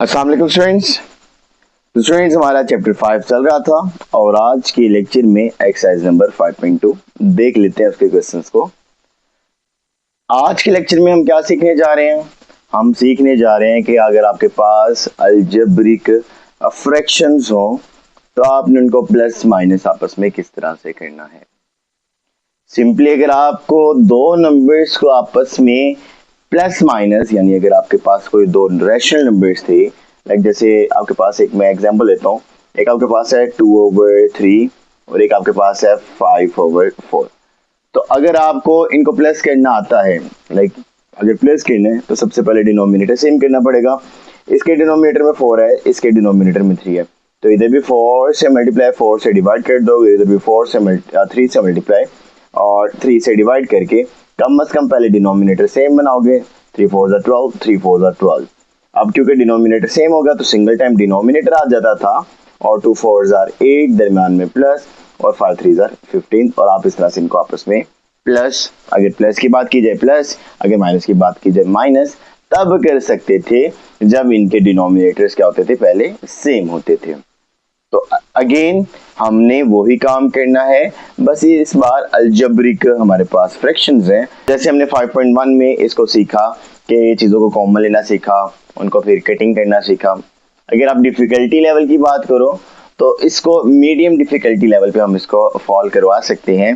अस्सलाम वालेकुम स्टूडेंट्स हमारा चैप्टर 5 चल रहा था और आज की लेक्चर में एक्सरसाइज नंबर 5.2 देख लेते हैं उसके क्वेश्चंस को। आज के लेक्चर में हम क्या सीखने जा रहे हैं? हम सीखने जा रहे हैं कि अगर आपके पास अलजेब्रिक फ्रैक्शंस हो तो आपने उनको प्लस माइनस आपस में किस तरह से करना है। सिंपली अगर आपको दो नंबर्स को आपस में प्लस माइनस यानी अगर आपके पास कोई दो रैशनल नंबर्स थे, लाइक जैसे आपके पास एक मैं एग्जांपल लेता हूँ, एक आपके पास है 2/3 और एक आपके पास है 5/4। तो अगर आपको इनको प्लस करना आता है, लाइक अगर प्लस करना है तो सबसे पहले डिनोमिनेटर सेम करना पड़ेगा। इसके डिनोमिनेटर में 4 है, इसके डिनोमिनेटर में 3 है, तो इधर भी 4 से मल्टीप्लाई 4 से डिवाइड कर दो, इधर भी 3 से मल्टीप्लाई और 3 से डिवाइड करके कम से कम पहले डिनोमिनेटर सेम बनाओगे। 3 4 12, 3 4 12। अब क्योंकि डिनोमिनेटर सेम होगा तो सिंगल टाइम डिनोमिनेटर आ जाता था और 2 4 8 दरम्यान में प्लस और 5 3 15 और आप इस तरह से इनको आपस में प्लस, अगर प्लस की बात की जाए प्लस, अगर माइनस की बात की जाए माइनस, तब कर सकते थे जब इनके डिनोमिनेटर्स क्या होते थे, पहले सेम होते थे। तो अगेन हमने वही काम करना है, बस ये इस बार अलजेब्रिक हमारे पास फ्रैक्शंस हैं। जैसे हमने 5.1 में इसको सीखा कि चीज़ों को कॉमन लेना सीखा, उनको फिर कटिंग करना सीखा। अगर आप डिफिकल्टी लेवल की बात करो तो इसको मीडियम डिफिकल्टी लेवल पे हम इसको फॉल करवा सकते हैं।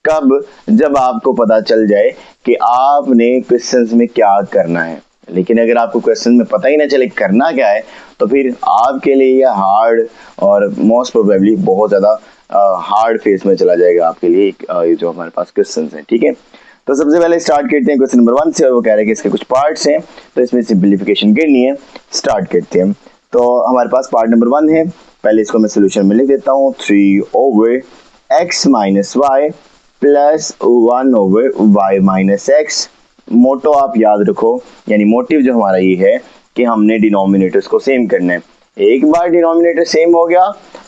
कब? जब आपको पता चल जाए कि आपने क्वेश्चंस में क्या करना है। लेकिन अगर आपको क्वेश्चन में पता ही ना चले करना क्या है तो फिर आपके लिए यह हार्ड और मोस्ट प्रोबेबली बहुत ज़्यादा हार्ड फेस में चला जाएगा आपके लिए ये जो हमारे पास क्वेश्चन हैं। ठीक है, तो सबसे पहले स्टार्ट करते हैं क्वेश्चन नंबर 1 से, और वो कह रहे हैं कि इसके कुछ पार्ट्स हैं तो इसमें सिंप्लीफिकेशन करनी है। स्टार्ट करते हैं। तो हमारे पास पार्ट नंबर 1 है, पहले इसको मैं सोल्यूशन में लिख देता हूँ। 3/x minus Y plus 1/y minus X. मोटो आप याद रखो, यानी मोटिव जो हमारा ये है कि हमने डिनोमिनेटर्स को सेम करना है। एक बार डिनोमिनेटर सेम हो गया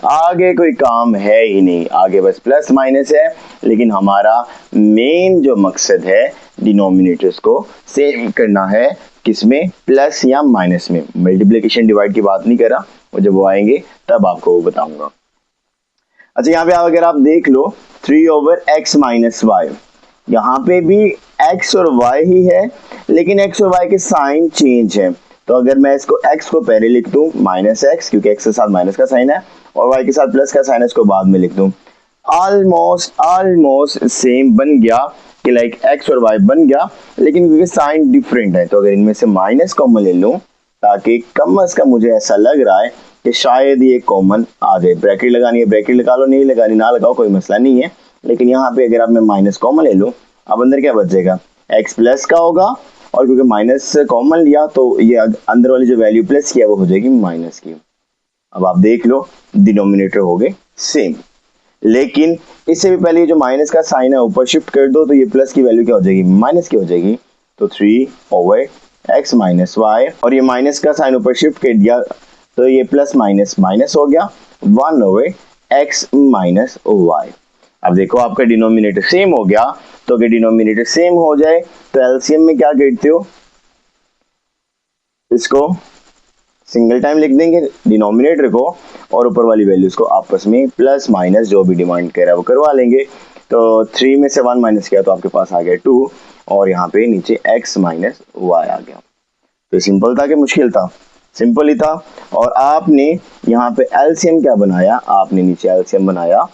आगे कोई काम है ही नहीं, आगे बस प्लस माइनस है। लेकिन हमारा मेन जो मकसद है डिनोमिनेटर्स को सेम करना है, किसमें? प्लस या माइनस में। मल्टीप्लिकेशन डिवाइड की बात नहीं कर रहा, और जब वो आएंगे तब आपको वो बताऊंगा। अच्छा, यहाँ पे अगर आप देख लो 3/x माइनस वाई, यहाँ पे भी x और y ही है लेकिन x और y के साइन चेंज है। तो अगर मैं इसको x को पहले लिख दूं माइनस एक्स, क्योंकि x के साथ माइनस का साइन है, और y के साथ प्लस का साइन है, इसको बाद में लिख दूं। ऑलमोस्ट सेम बन गया कि लाइक x और y बन गया, लेकिन क्योंकि साइन डिफरेंट है तो अगर इनमें से माइनस कॉमन ले लूं ताकि कम से कम मुझे ऐसा लग रहा है कि शायद ये कॉमन आ जाए। ब्रैकेट लगानी है ब्रैकेट लगा लो, नहीं लगानी ना लगाओ, कोई मसला नहीं है। लेकिन यहाँ पे अगर आप मैं माइनस कॉमन ले लूं, अब अंदर क्या बचेगा? x प्लस का होगा, और क्योंकि माइनस कॉमन लिया तो ये अंदर वाली जो वैल्यू प्लस किया वो हो जाएगी माइनस की। अब आप देख लो डिनोमिनेटर हो गए सेम, लेकिन इससे भी पहले जो माइनस का साइन है ऊपर शिफ्ट कर दो तो ये प्लस की वैल्यू क्या हो जाएगी? माइनस की हो जाएगी। तो 3/x माइनस वाई, और ये माइनस का साइन ऊपर शिफ्ट कर दिया तो ये प्लस माइनस माइनस हो गया, 1/x माइनस वाई। अब देखो आपका डिनोमिनेटर सेम हो गया, तो अगर डिनोमिनेटर सेम हो जाए तो एलसीएम में क्या करते हो? इसको सिंगल टाइम लिख देंगे डिनोमिनेटर को, और ऊपर वाली वैल्यूज को आपस में प्लस माइनस जो भी डिमांड कर रहा है वो करवा लेंगे। तो 3 में से 1 माइनस किया तो आपके पास आ गया 2, और यहाँ पे नीचे x माइनस वाई आ गया। तो सिंपल था कि मुश्किल था? सिंपल ही था। और आपने यहाँ पे एलसीएम क्या बनाया? आपने नीचे एलसीएम बनाया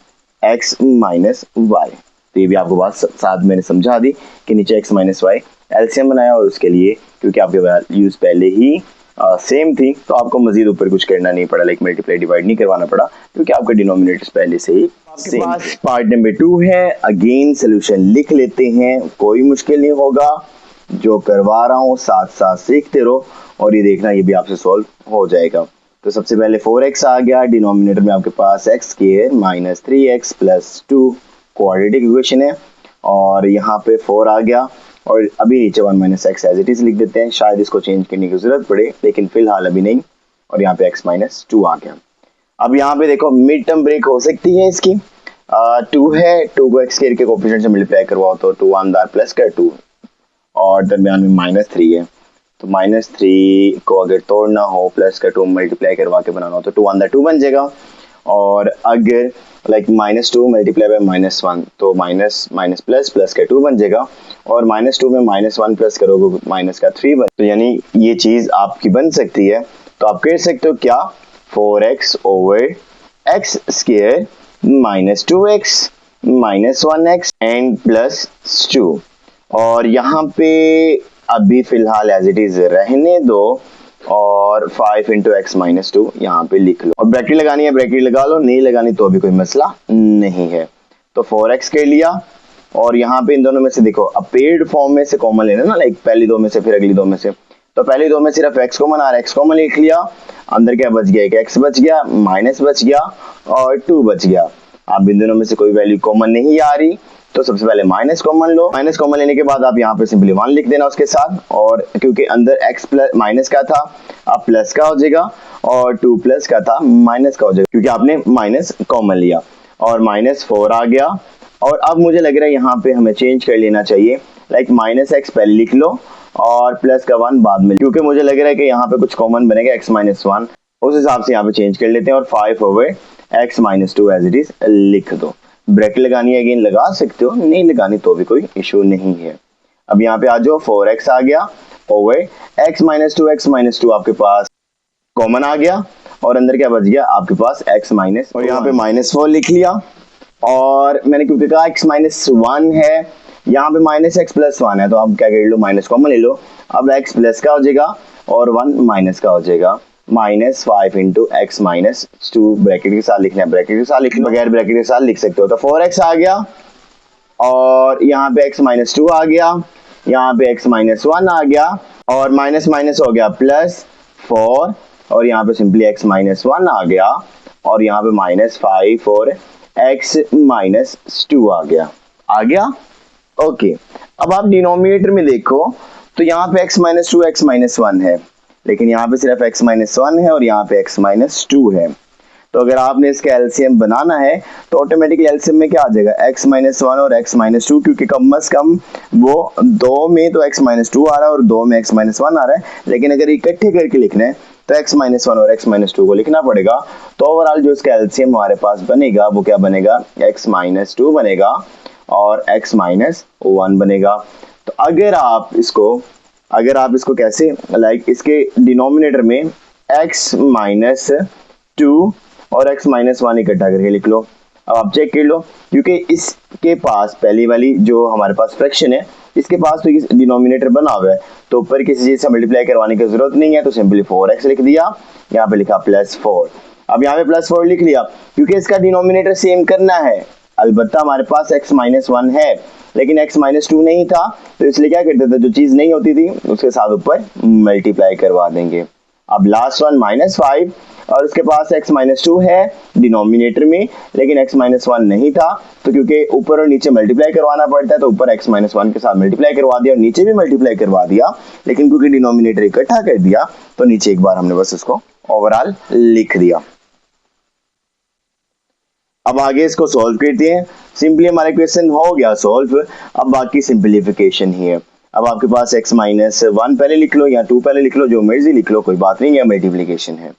x माइनस वाई। तो ये भी आपको बात साथ मैंने समझा दी कि नीचे x माइनस वाई एलसीएम बनाया, और उसके लिए क्योंकि आपके वैल्यूज पहले ही सेम थी तो आपको मजीद ऊपर कुछ करना नहीं पड़ा, लाइक मल्टीप्लाई डिवाइड नहीं करवाना पड़ा, क्योंकि आपका डिनोमिनेटर्स पहले से ही आपके पास पार्ट नंबर 2 है। अगेन सोल्यूशन लिख लेते हैं, कोई मुश्किल नहीं होगा, जो करवा रहा हूँ साथ साथ सीखते रहो और ये देखना ये भी आपसे सॉल्व हो जाएगा। तो सबसे पहले 4x आ गया, डिनोमिनेटर में आपके पास x square minus 3x plus 2 quadratic equation है, और यहाँ पे 4 आ गया, और अभी नीचे 1 minus x as it is लिख देते हैं, शायद इसको चेंज करने की जरूरत पड़े लेकिन फिलहाल अभी नहीं। और यहाँ पे x माइनस 2 आ गया। अब यहाँ पे देखो मिड टर्म ब्रेक हो सकती है इसकी, 2 है, 2 को x स्क्वायर के कोएफिशिएंट से मल्टीप्लाई करवाओ तो 2 1 प्लस कर 2, और दरमियान में -3 है। तो -3 को अगर तोड़ना हो, प्लस का 2 मल्टीप्लाई करवा के बनाना हो तो 2 अंदर 2 बन जाएगा। और अगर लाइक -2 मल्टीप्लाई बाय -1 तो माइनस माइनस प्लस, प्लस का 2 बन जाएगा। और -2 में -1 प्लस करोगे माइनस का 3 बन, तो यानी ये चीज आपकी बन सकती है। तो आप कह सकते हो क्या, 4x over x square -2x -1x and plus 2। और यहाँ पे अभी फिलहाल एज इट इज रहने दो और 5 इंटू एक्स माइनस 2 यहाँ पे लिख लो। और ब्रैकेट लगानी है ब्रैकेट लगा लो, नहीं लगानी तो अभी कोई मसला नहीं है। तो 4x कर लिया और यहाँ पे इन दोनों में से देखो, अब पेड फॉर्म में से कॉमन लेना ना, लाइक पहली दो में से फिर अगली दो में से। तो पहली दो में सिर्फ x कॉमन आ रहा है, x कॉमन लिख लिया, अंदर क्या बच गया, एक x बच गया, माइनस बच गया और 2 बच गया। अब इन दोनों में से कोई वैल्यू कॉमन नहीं आ रही तो सबसे पहले माइनस कॉमन लो। माइनस कॉमन लेने के बाद आप यहाँ पे सिंपली 1 लिख देना उसके साथ, और क्योंकि अंदर x प्लस माइनस का था अब प्लस का हो जाएगा, और 2 प्लस का था माइनस का हो जाएगा क्योंकि आपने माइनस कॉमन लिया। और -4 आ गया। और अब मुझे लग रहा है यहाँ पे हमें चेंज कर लेना चाहिए, लाइक -x पहले लिख लो और प्लस का 1 बाद में, क्योंकि मुझे लग रहा है कि यहाँ पे कुछ कॉमन बनेगा x -1, उस हिसाब से यहाँ पे चेंज कर लेते हैं। और 5 over x -2 as it is लिख दो। ब्रैकेट लगानी है अगेन लगा सकते हो, नहीं लगानी तो भी कोई इशू नहीं है। अब यहाँ पे आ जाओ, 4x आ गया ओवर x -2 आपके पास कॉमन आ गया, और अंदर क्या बच गया आपके पास x माइनस, और यहाँ पे -4 लिख लिया। और मैंने क्योंकि कहा x -1 है, यहाँ पे -x प्लस 1 है, तो आप क्या कर लो, माइनस कॉमन ले लो। अब x प्लस का हो जाएगा और 1 माइनस का हो जाएगा, -5 इंटू एक्स -2 ब्रैकेट के साथ लिखना है, ब्रैकेट के साथ लिखना, बगैर ब्रैकेट के साथ लिख सकते हो। तो 4x आ गया और यहाँ पे x -2 आ गया, यहाँ पे x -1 आ गया, और माइनस माइनस हो गया +4, और यहाँ पे सिंपली x -1 आ गया, और यहाँ पे -5 और x -2 आ गया। ओके। अब आप डिनोमिनेटर में देखो तो यहाँ पे x -2 x -1 है, लेकिन यहाँ पे सिर्फ x -1 है और यहाँ पे x -2 है। तो अगर आपने इसका एलसीएम बनाना है तो ऑटोमेटिकली एलसीएम में क्या आ जाएगा, x -1 और x -2, क्योंकि कम से कम वो 2 में तो x -2 आ रहा है और 2 में x -1 आ रहा है, लेकिन अगर इकट्ठे करके लिखना है तो x -1 और x -2 को लिखना पड़ेगा। तो ओवरऑल जो इसका एलसीएम हमारे पास बनेगा वो क्या बनेगा, x -2 बनेगा और x -1 बनेगा। तो अगर आप इसको कैसे, लाइक इसके डिनोमिनेटर में x -2 और x -1 इकट्ठा करके लिख लो। अब आप चेक कर लो, क्योंकि इसके पास पहली वाली जो हमारे पास फ्रैक्शन है इसके पास तो डिनोमिनेटर बना हुआ है, तो ऊपर किसी चीज से मल्टीप्लाई करवाने की जरूरत नहीं है, तो सिंपली 4x लिख दिया, यहाँ पे लिखा +4। अब यहाँ पे +4 लिख लिया क्योंकि इसका डिनोमिनेटर सेम करना है। अलबत्ता हमारे पास x -1 है लेकिन x -2 नहीं था, तो इसलिए क्या करते थे, जो चीज नहीं होती थी उसके साथ ऊपर मल्टीप्लाई करवा देंगे। अब लास्ट वन -5, और उसके पास x -2 है डिनोमिनेटर में, लेकिन x -1 नहीं था, तो क्योंकि ऊपर और नीचे मल्टीप्लाई करवाना पड़ता है तो ऊपर x -1 के साथ मल्टीप्लाई करवा दिया और नीचे भी मल्टीप्लाई करवा दिया, लेकिन क्योंकि डिनोमिनेटर इकट्ठा कर दिया तो नीचे एक बार हमने बस उसको ओवरऑल लिख दिया। अब आगे इसको सॉल्व करते हैं। सिंपली हमारा क्वेश्चन हो गया सॉल्व, अब बाकी सिंपलीफिकेशन ही है। अब आपके पास x -1 पहले लिख लो या 2 पहले लिख लो, जो मर्जी लिख लो, कोई बात नहीं है, मल्टीप्लिकेशन है।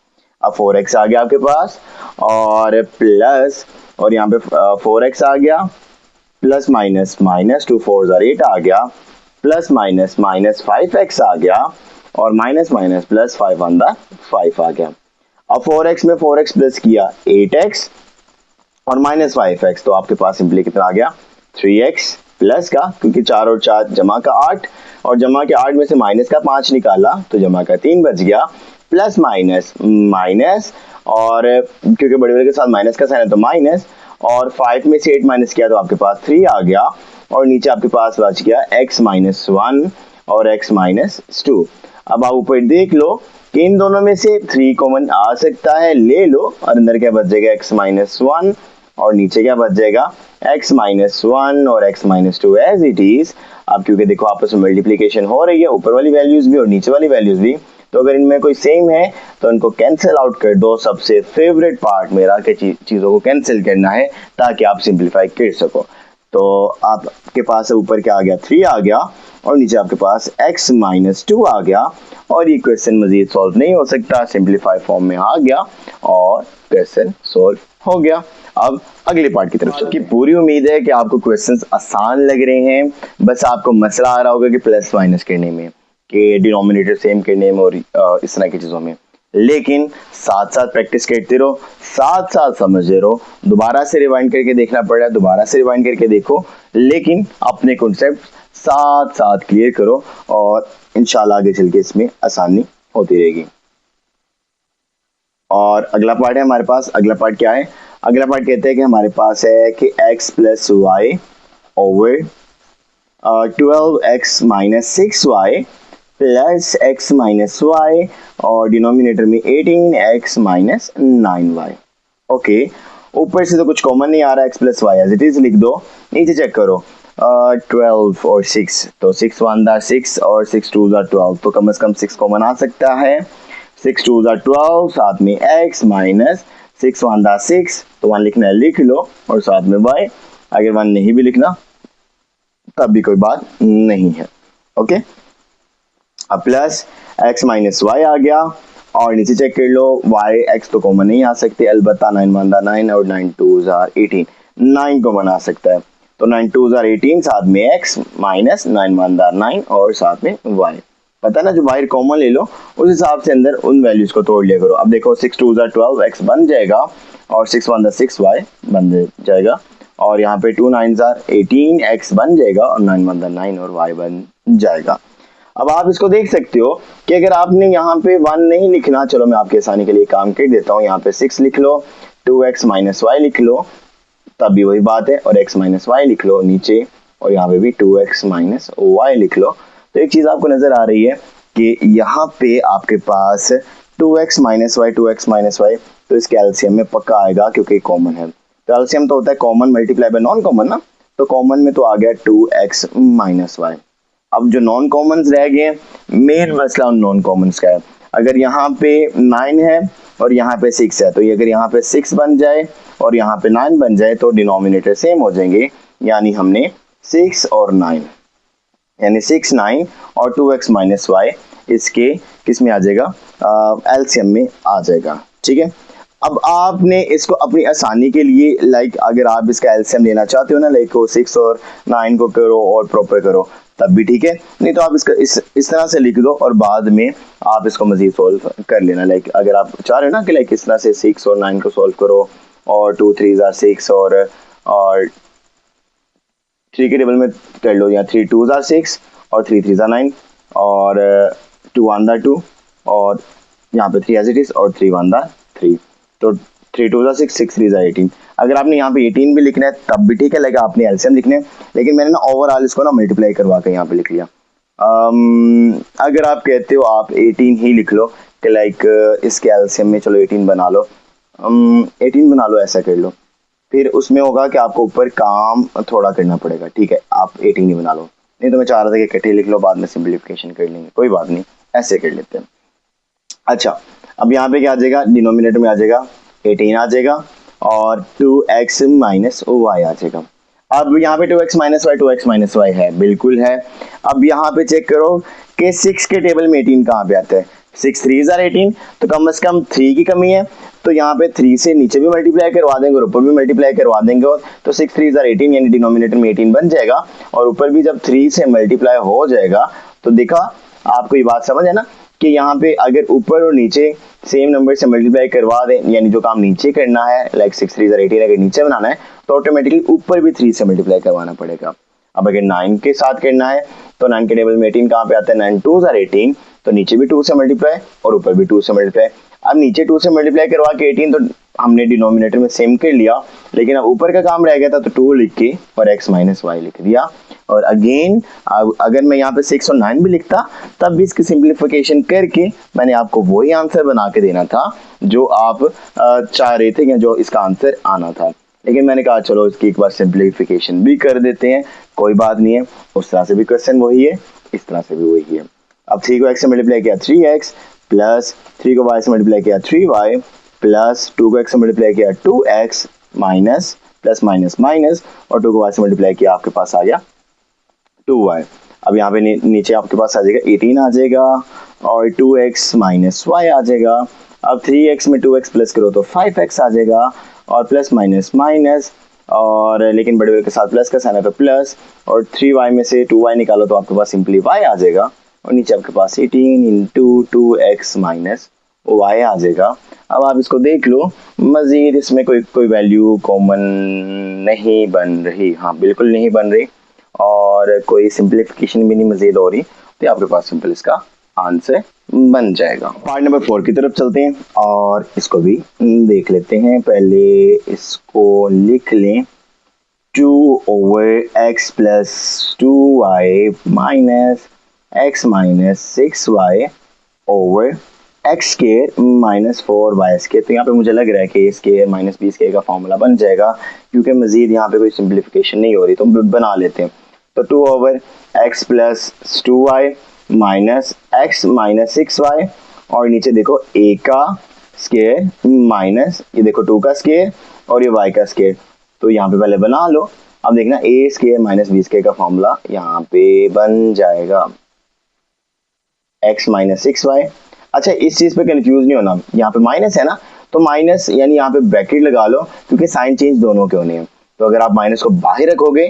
अब 4x आ गया आपके पास और प्लस, और यहाँ पे 4x आ गया प्लस माइनस -2 4 8 आ गया, प्लस -5x आ गया, और माइनस प्लस 5 अंदर 5 आ गया। अब 4x में 4x प्लस किया 8x और -5x, तो आपके पास सिंपली कितना आ गया 3x प्लस का, क्योंकि 4 और 4 जमा का 8, और जमा के 8 में से माइनस का 5 निकाला तो जमा का 3 बच गया, प्लस माइनस और क्योंकि बड़े बड़े के साथ माइनस का साइन है तो माइनस, और 5 में से 8 माइनस किया तो आपके पास 3 आ गया, और नीचे आपके पास बच गया x -1 और x -2। अब आप ऊपर देख लो कि इन दोनों में से 3 कॉमन आ सकता है, ले लो, और अंदर क्या बच जाएगा x -1 और नीचे क्या बच जाएगा x -1 और x -2 एज इट इज। अब क्योंकि देखो आपस में मल्टीप्लिकेशन हो रही है, ऊपर वाली वैल्यूज भी और नीचे वाली वैल्यूज भी, तो अगर इनमें कोई सेम है तो इनको कैंसिल आउट कर दो। सबसे फेवरेट पार्ट मेरा कि चीजों को कैंसिल करना है ताकि आप सिंपलीफाई कर सको। तो आपके पास ऊपर क्या आ गया, 3 आ गया, और नीचे आपके पास x माइनस 2 आ गया, और ये क्वेश्चन मजीद सॉल्व नहीं हो सकता, सिंप्लीफाई फॉर्म में आ गया और क्वेश्चन सॉल्व हो गया। अब अगले पार्ट की तरफ चलते हैं। पूरी उम्मीद है कि आपको क्वेश्चंस आसान लग रहे हैं, बस आपको मसला आ रहा होगा कि प्लस माइनस करने में, कि डिनोमिनेटर सेम करने में और इस तरह की चीजों में, लेकिन साथ साथ प्रैक्टिस करते रहो, साथ साथ समझते रहो। दोबारा से रिवाइंड करके देखना पड़ रहा है, दोबारा से रिवाइंड करके देखो, लेकिन अपने कॉन्सेप्ट साथ साथ क्लियर करो और इंशाल्लाह आगे चल के इसमें आसानी होती रहेगी। और अगला पार्ट है हमारे पास, अगला पार्ट क्या है, अगला पार्ट कहते हैं कि हमारे पास है कि x plus y over 12x minus 6y plus x minus y और डिनोमिनेटर में 18x माइनस 9y। ओके, ऊपर से तो कुछ कॉमन नहीं आ रहा, x plus y as it is लिख दो, नीचे चेक करो 12 और 6, तो 6 1 दा 6 और 6 2 दा 12, तो कम से कम 6 कॉमन आ सकता है, 6 2 दा 12, साथ में x माइनस 6 1 दा 6, तो 1 लिखना है लिख लो, और साथ में y, अगर 1 नहीं भी लिखना तब भी कोई बात नहीं है। ओके, अब प्लस x माइनस वाई आ गया, और नीचे चेक कर लो y x तो कॉमन नहीं आ सकते, अलबत्ता 9 1 दा 9 और 9 2 जार 18, 9 कॉमन आ सकता है, तो 9 2 जार 18, साथ में x माइनस 9 1 दा 9 और साथ में y। पता ना, जो बाहर कॉमन ले लो उस हिसाब से अंदर उन वैल्यूज को तोड़ लिया करो। अब देखो 6 2 जार 12 x बन जाएगा, और 6 1 दा 6 y बन जाएगा, और यहाँ पे 2 9 जार 18 x बन जाएगा, और 9 1 दा 9 और y बन जाएगा। अब आप इसको देख सकते हो कि अगर आपने यहाँ पे 1 नहीं लिखना, चलो मैं आपके आसानी के लिए काम कर देता हूँ, यहाँ पे 6 लिख लो, 2x माइनस वाई लिख लो, तब भी वही बात है, और x माइनस वाई लिख लो नीचे, और यहाँ पे भी 2x माइनस वाई लिख लो। तो एक चीज आपको नजर आ रही है कि यहाँ पे आपके पास 2x minus y 2x minus y, तो इसके एलसीएम में पक्का आएगा क्योंकि कॉमन है, तो एलसीएम तो होता है common multiply by non common ना, तो कॉमन में तो आ गया 2x माइनस वाई। अब जो नॉन कॉमन्स रह गए, मेन मसला उन नॉन कॉमन्स का है। अगर यहाँ पे 9 है और यहाँ पे 6 है, तो ये अगर यहाँ पे 6 बन जाए और यहाँ पे 9 बन जाए तो डिनोमिनेटर सेम हो जाएंगे, यानी हमने 6 और 9, यानी 6 9 और 2x माइनस वाई इसके किस में आ जाएगा, एलसीएम में आ जाएगा। ठीक है, अब आपने इसको अपनी आसानी के लिए लाइक अगर आप इसका एलसीएम लेना चाहते हो ना, लाइक 6 और 9 को करो और प्रॉपर करो तब भी ठीक है, नहीं तो आप इसका इस तरह से लिख दो और बाद में आप इसको मजीद सोल्व कर लेना। लाइक अगर आप चाह रहे हो ना कि लाइक इस तरह से 6 और 9 को सोल्व करो, और 2 3 जार 6 और 3 के टेबल में कर लो, या 3 2 जार 6 और 3 3 जार 9 और 2 1 जार 2 और यहाँ पे 3 एज इट इज और 3 1 जार 3, तो 3 2 जार 6 6 3 जार 18। अगर आपने यहाँ पे 18 भी लिखना है तब भी ठीक है, लाइक आपने एलसीएम लिखने है, लेकिन मैंने ना ओवरऑल इसको ना मल्टीप्लाई करवा के यहाँ पे लिख लिया। अगर आप कहते हो आप 18 ही लिख लो कि लाइक इसके एलसीएम में चलो 18 बना लो, 18 बना लो, ऐसा कर लो, फिर उसमें होगा कि आपको ऊपर काम थोड़ा करना पड़ेगा। ठीक है, आप 18 ही बना लो, नहीं तो मैं चाह रहा था कि इकट्ठे लिख लो, बाद में सिंप्लीफिकेशन कर लेंगे, कोई बात नहीं, ऐसे कर लेते हैं। अच्छा, अब यहाँ पे क्या आ जाएगा, डिनोमिनेटर में आ जाएगा 18 आ जाएगा, और 2x माइनस वाई आ जाएगा। अब यहाँ पे 2x माइनस वाई है, बिल्कुल है। अब यहाँ पे चेक करो कि 6 के टेबल में 18 कहाँ पे आता है, 6 3 जार 18, तो कम से कम 3 की कमी है, तो यहाँ पे 3 से नीचे भी मल्टीप्लाई करवा देंगे और ऊपर भी मल्टीप्लाई करवा देंगे, तो 6 3 जार 18 यानी डिनोमिनेटर में 18 बन जाएगा, और ऊपर भी जब 3 से मल्टीप्लाई हो जाएगा, तो देखा आपको ये बात समझ है ना कि यहाँ पे अगर ऊपर और नीचे सेम नंबर से मल्टीप्लाई करवा दें, यानी जो काम नीचे करना है लाइक 6 3 जार 18 अगर नीचे बनाना है तो ऑटोमेटिकली ऊपर भी 3 से मल्टीप्लाई करवाना पड़ेगा। अब अगर 9 के साथ करना है तो 9 के टेबल में 18 कहाँ पे आता है, 9 2 जार 18, तो नीचे भी 2 से मल्टीप्लाई और ऊपर भी 2 से मल्टीप्लाई। अब नीचे 2 से मल्टीप्लाई करवा के 18 तो हमने डिनोमिनेटर में सेम कर लिया, लेकिन अब ऊपर का काम रह गया था, तो 2 लिख के और x माइनस वाई लिख दिया। और अगेन अगर मैं यहाँ पे 6 और 9 भी लिखता तब भी इसकी सिंप्लीफिकेशन करके मैंने आपको वही आंसर बना के देना था जो आप चाह रहे थे, या जो इसका आंसर आना था, लेकिन मैंने कहा चलो इसकी एक बार सिंप्लीफिकेशन भी कर देते हैं, कोई बात नहीं है। उस तरह से भी क्वेश्चन वही है, इस तरह से भी वही है। अब 3 को x से मल्टीप्लाई किया 3x, प्लस 3 को y से मल्टीप्लाई किया 3y, प्लस 2 को x से मल्टीप्लाई किया 2x minus plus minus minus और 2 को y से मल्टीप्लाई किया, आपके पास आ गया 2y। अब यहाँ पे नीचे आपके पास आ जाएगा 18 आ जाएगा और 2x माइनस y आ जाएगा। अब 3x में 2x प्लस करो तो 5x आ जाएगा और प्लस माइनस माइनस और लेकिन बड़े बड़े के साथ प्लस का साइन है तो प्लस और 3y में से 2y निकालो तो आपके पास सिंपली y आ जाएगा और नीचे आपके पास 18 इंटू 2x माइनस y आ जाएगा। अब आप इसको देख लो, मजीद इसमें कोई वैल्यू कॉमन नहीं बन रही, हाँ बिल्कुल नहीं बन रही और कोई सिंप्लीफिकेशन भी नहीं मजीद हो रही, तो आपके पास सिंपल इसका आंसर बन जाएगा। पार्ट नंबर 4 की तरफ चलते हैं और इसको भी देख लेते हैं। पहले इसको लिख लें 2/x plus 2y minus x minus 6y over x square minus 4y square. तो यहाँ पे मुझे लग रहा है कि ए स्केयर माइनस बी स्केयर का फॉर्मूला बन जाएगा क्योंकि मजीद यहाँ पे कोई सिंप्लीफिकेशन नहीं हो रही, तो बना लेते हैं। तो 2/x plus 2y minus x minus 6y और नीचे देखो a का स्केयर माइनस ये देखो 2 का स्केयर और ये y का स्केयर, तो यहाँ पे पहले बना लो। अब देखना a square minus b square का फॉर्मूला यहाँ पे बन जाएगा x माइनस 6y। अच्छा इस चीज पे कंफ्यूज नहीं होना, यहाँ पे माइनस है ना, तो माइनस यानी यहाँ पे ब्रैकेट लगा लो क्योंकि साइन चेंज दोनों के होने हैं। तो अगर आप माइनस को बाहर रखोगे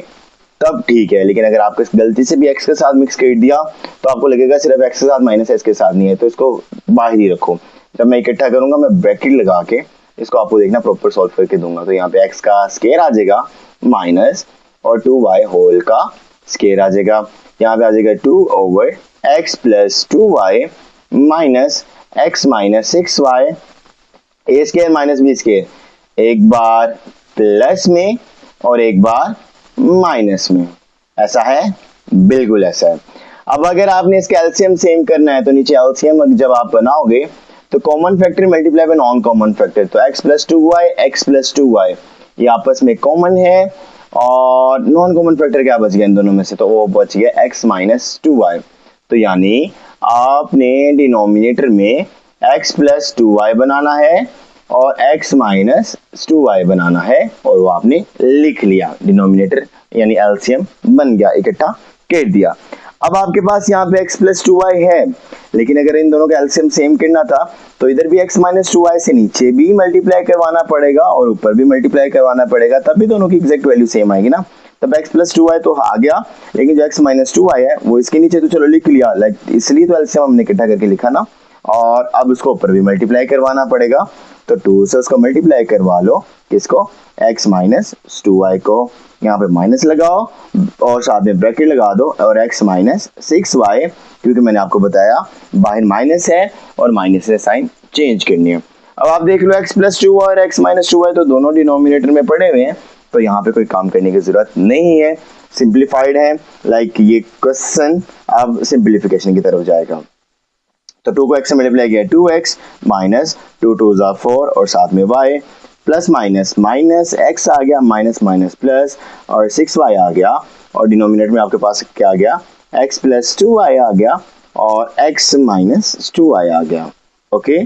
तब ठीक है, लेकिन अगर आपको गलती से भी एक्स के साथ मिक्स कर दिया तो आपको लगेगा सिर्फ एक्स के साथ माइनस एक्स के साथ नहीं है, तो इसको बाहर ही रखो। जब मैं इकट्ठा करूंगा मैं ब्रैकेट लगा के इसको आपको देखना प्रॉपर सॉल्व करके दूंगा। तो यहाँ पे एक्स का स्केयर आ जाएगा माइनस और 2y होल का स्केयर आ जाएगा, यहाँ पे आ जाएगा 2/x plus 2y minus x minus 6y ए स्केयर माइनस बी स्केयर, एक बार प्लस में और एक बार माइनस में, ऐसा है, बिल्कुल ऐसा है। अब अगर आपने इसके एलसीएम सेम करना है तो नीचे एलसीएम जब आप बनाओगे तो common factor multiply by non common factor, तो x plus 2y x plus 2y ये आपस में कॉमन है और नॉन कॉमन फैक्टर क्या बच गया इन दोनों में से, तो वो बच गया x माइनस 2y। तो यानी आपने डिनोमिनेटर में x प्लस 2y बनाना है और x माइनस 2y बनाना है और वो आपने लिख लिया, डिनोमिनेटर यानी एलसीएम बन गया, इकट्ठा कर दिया। अब आपके पास यहाँ पे x प्लस 2y है, लेकिन अगर इन दोनों का एलसीएम सेम करना था तो इधर भी x माइनस 2y से नीचे भी मल्टीप्लाई करवाना पड़ेगा और ऊपर भी मल्टीप्लाई करवाना पड़ेगा, तब भी दोनों की एग्जैक्ट वैल्यू सेम आएगी ना। तब x प्लस 2y तो आ गया, लेकिन जो x माइनस 2y है वो इसके नीचे तो चलो लिख लिया, लाइक इसलिए तो एलसीएम हमने इकट्ठा करके लिखा ना, और अब उसको ऊपर भी मल्टीप्लाई करवाना पड़ेगा। तो 2 से उसको मल्टीप्लाई करवा लो, किसको, x माइनस 2y को, यहाँ पे माइनस लगाओ और साथ में ब्रैकेट लगा दो और x माइनस 6y, क्योंकि मैंने आपको बताया बाहर माइनस है और माइनस से साइन चेंज करनी है। अब आप देख लो x प्लस 2 और x माइनस 2y तो दोनों डिनोमिनेटर में पड़े हुए हैं, तो यहाँ पे कोई काम करने की जरूरत नहीं है, सिंप्लीफाइड है। लाइक ये क्वेश्चन अब सिंप्लीफिकेशन की तरफ जाएगा। तो 2 को x से मल्टीप्लाई किया 2x माइनस 2 2 जा 4 और साथ में y plus minus minus x आ गया माइनस माइनस प्लस और 6y आ गया और डिनोमिनेटर में आपके पास क्या आ गया, x प्लस 2y आ गया और x माइनस 2y आ गया। ओके,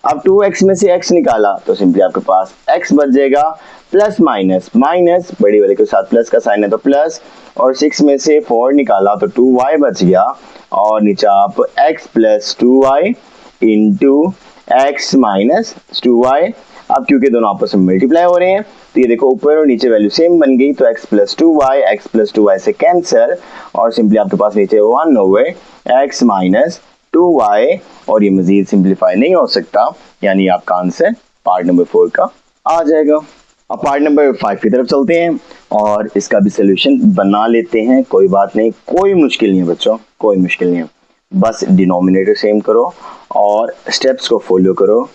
अब 2x में से x निकाला तो सिंपली आपके पास x बच जाएगा, प्लस माइनस माइनस बड़ी वाले के साथ प्लस का साइन है तो प्लस, और 6 में से 4 निकाला तो 2y बच गया और नीचे आप x plus 2y into x minus 2y। अब क्योंकि दोनों आपस में मल्टीप्लाई हो रहे हैं तो ये देखो ऊपर और नीचे वैल्यू सेम बन गई, तो x प्लस 2y से कैंसिल और सिंपली आपके पास नीचे 1 ओवर x माइनस 2y और ये मजीद सिंप्लीफाई नहीं हो सकता, यानी आपका आंसर पार्ट नंबर 4 का आ जाएगा। अब पार्ट नंबर 5 की तरफ चलते हैं और इसका भी सोल्यूशन बना लेते हैं। कोई बात नहीं, कोई मुश्किल नहीं है बच्चों, कोई मुश्किल नहीं है, बस डिनोमिनेटर सेम करो और स्टेप्स को फॉलो करो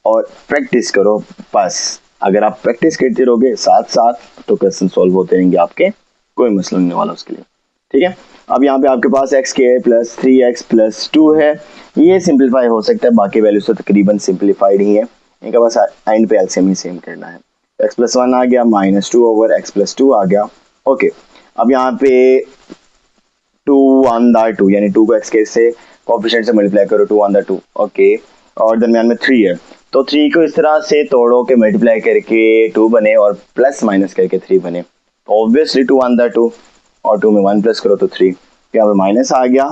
और प्रैक्टिस करो। बस अगर आप प्रैक्टिस करते रहोगे साथ साथ तो क्वेश्चन सॉल्व होते रहेंगे आपके, कोई मसला नहीं वाला उसके लिए, ठीक है। अब यहाँ पे आपके पास x के प्लस 3x प्लस 2 है, ये सिंप्लीफाई हो सकता है, बाकी वैल्यूज तो तकरीबन सिंप्लीफाइड ही है, इनका बस एंड पे एलसीएम ही सेम करना है। x प्लस 1 आ गया माइनस 2 ओवर x प्लस 2 आ गया। ओके, अब यहाँ पे 2 1 2 यानी 2 को x के से कोएफिशिएंट से मल्टीप्लाई करो, 2 1 2, ओके, और दरमियान में 3 है तो 3 को इस तरह से तोड़ो कि मल्टीप्लाई करके 2 बने और प्लस माइनस करके 3 बने। ऑब्वियसली 2 1 द 2 और 2 में 1 प्लस करो तो 3, यहाँ पे माइनस आ गया,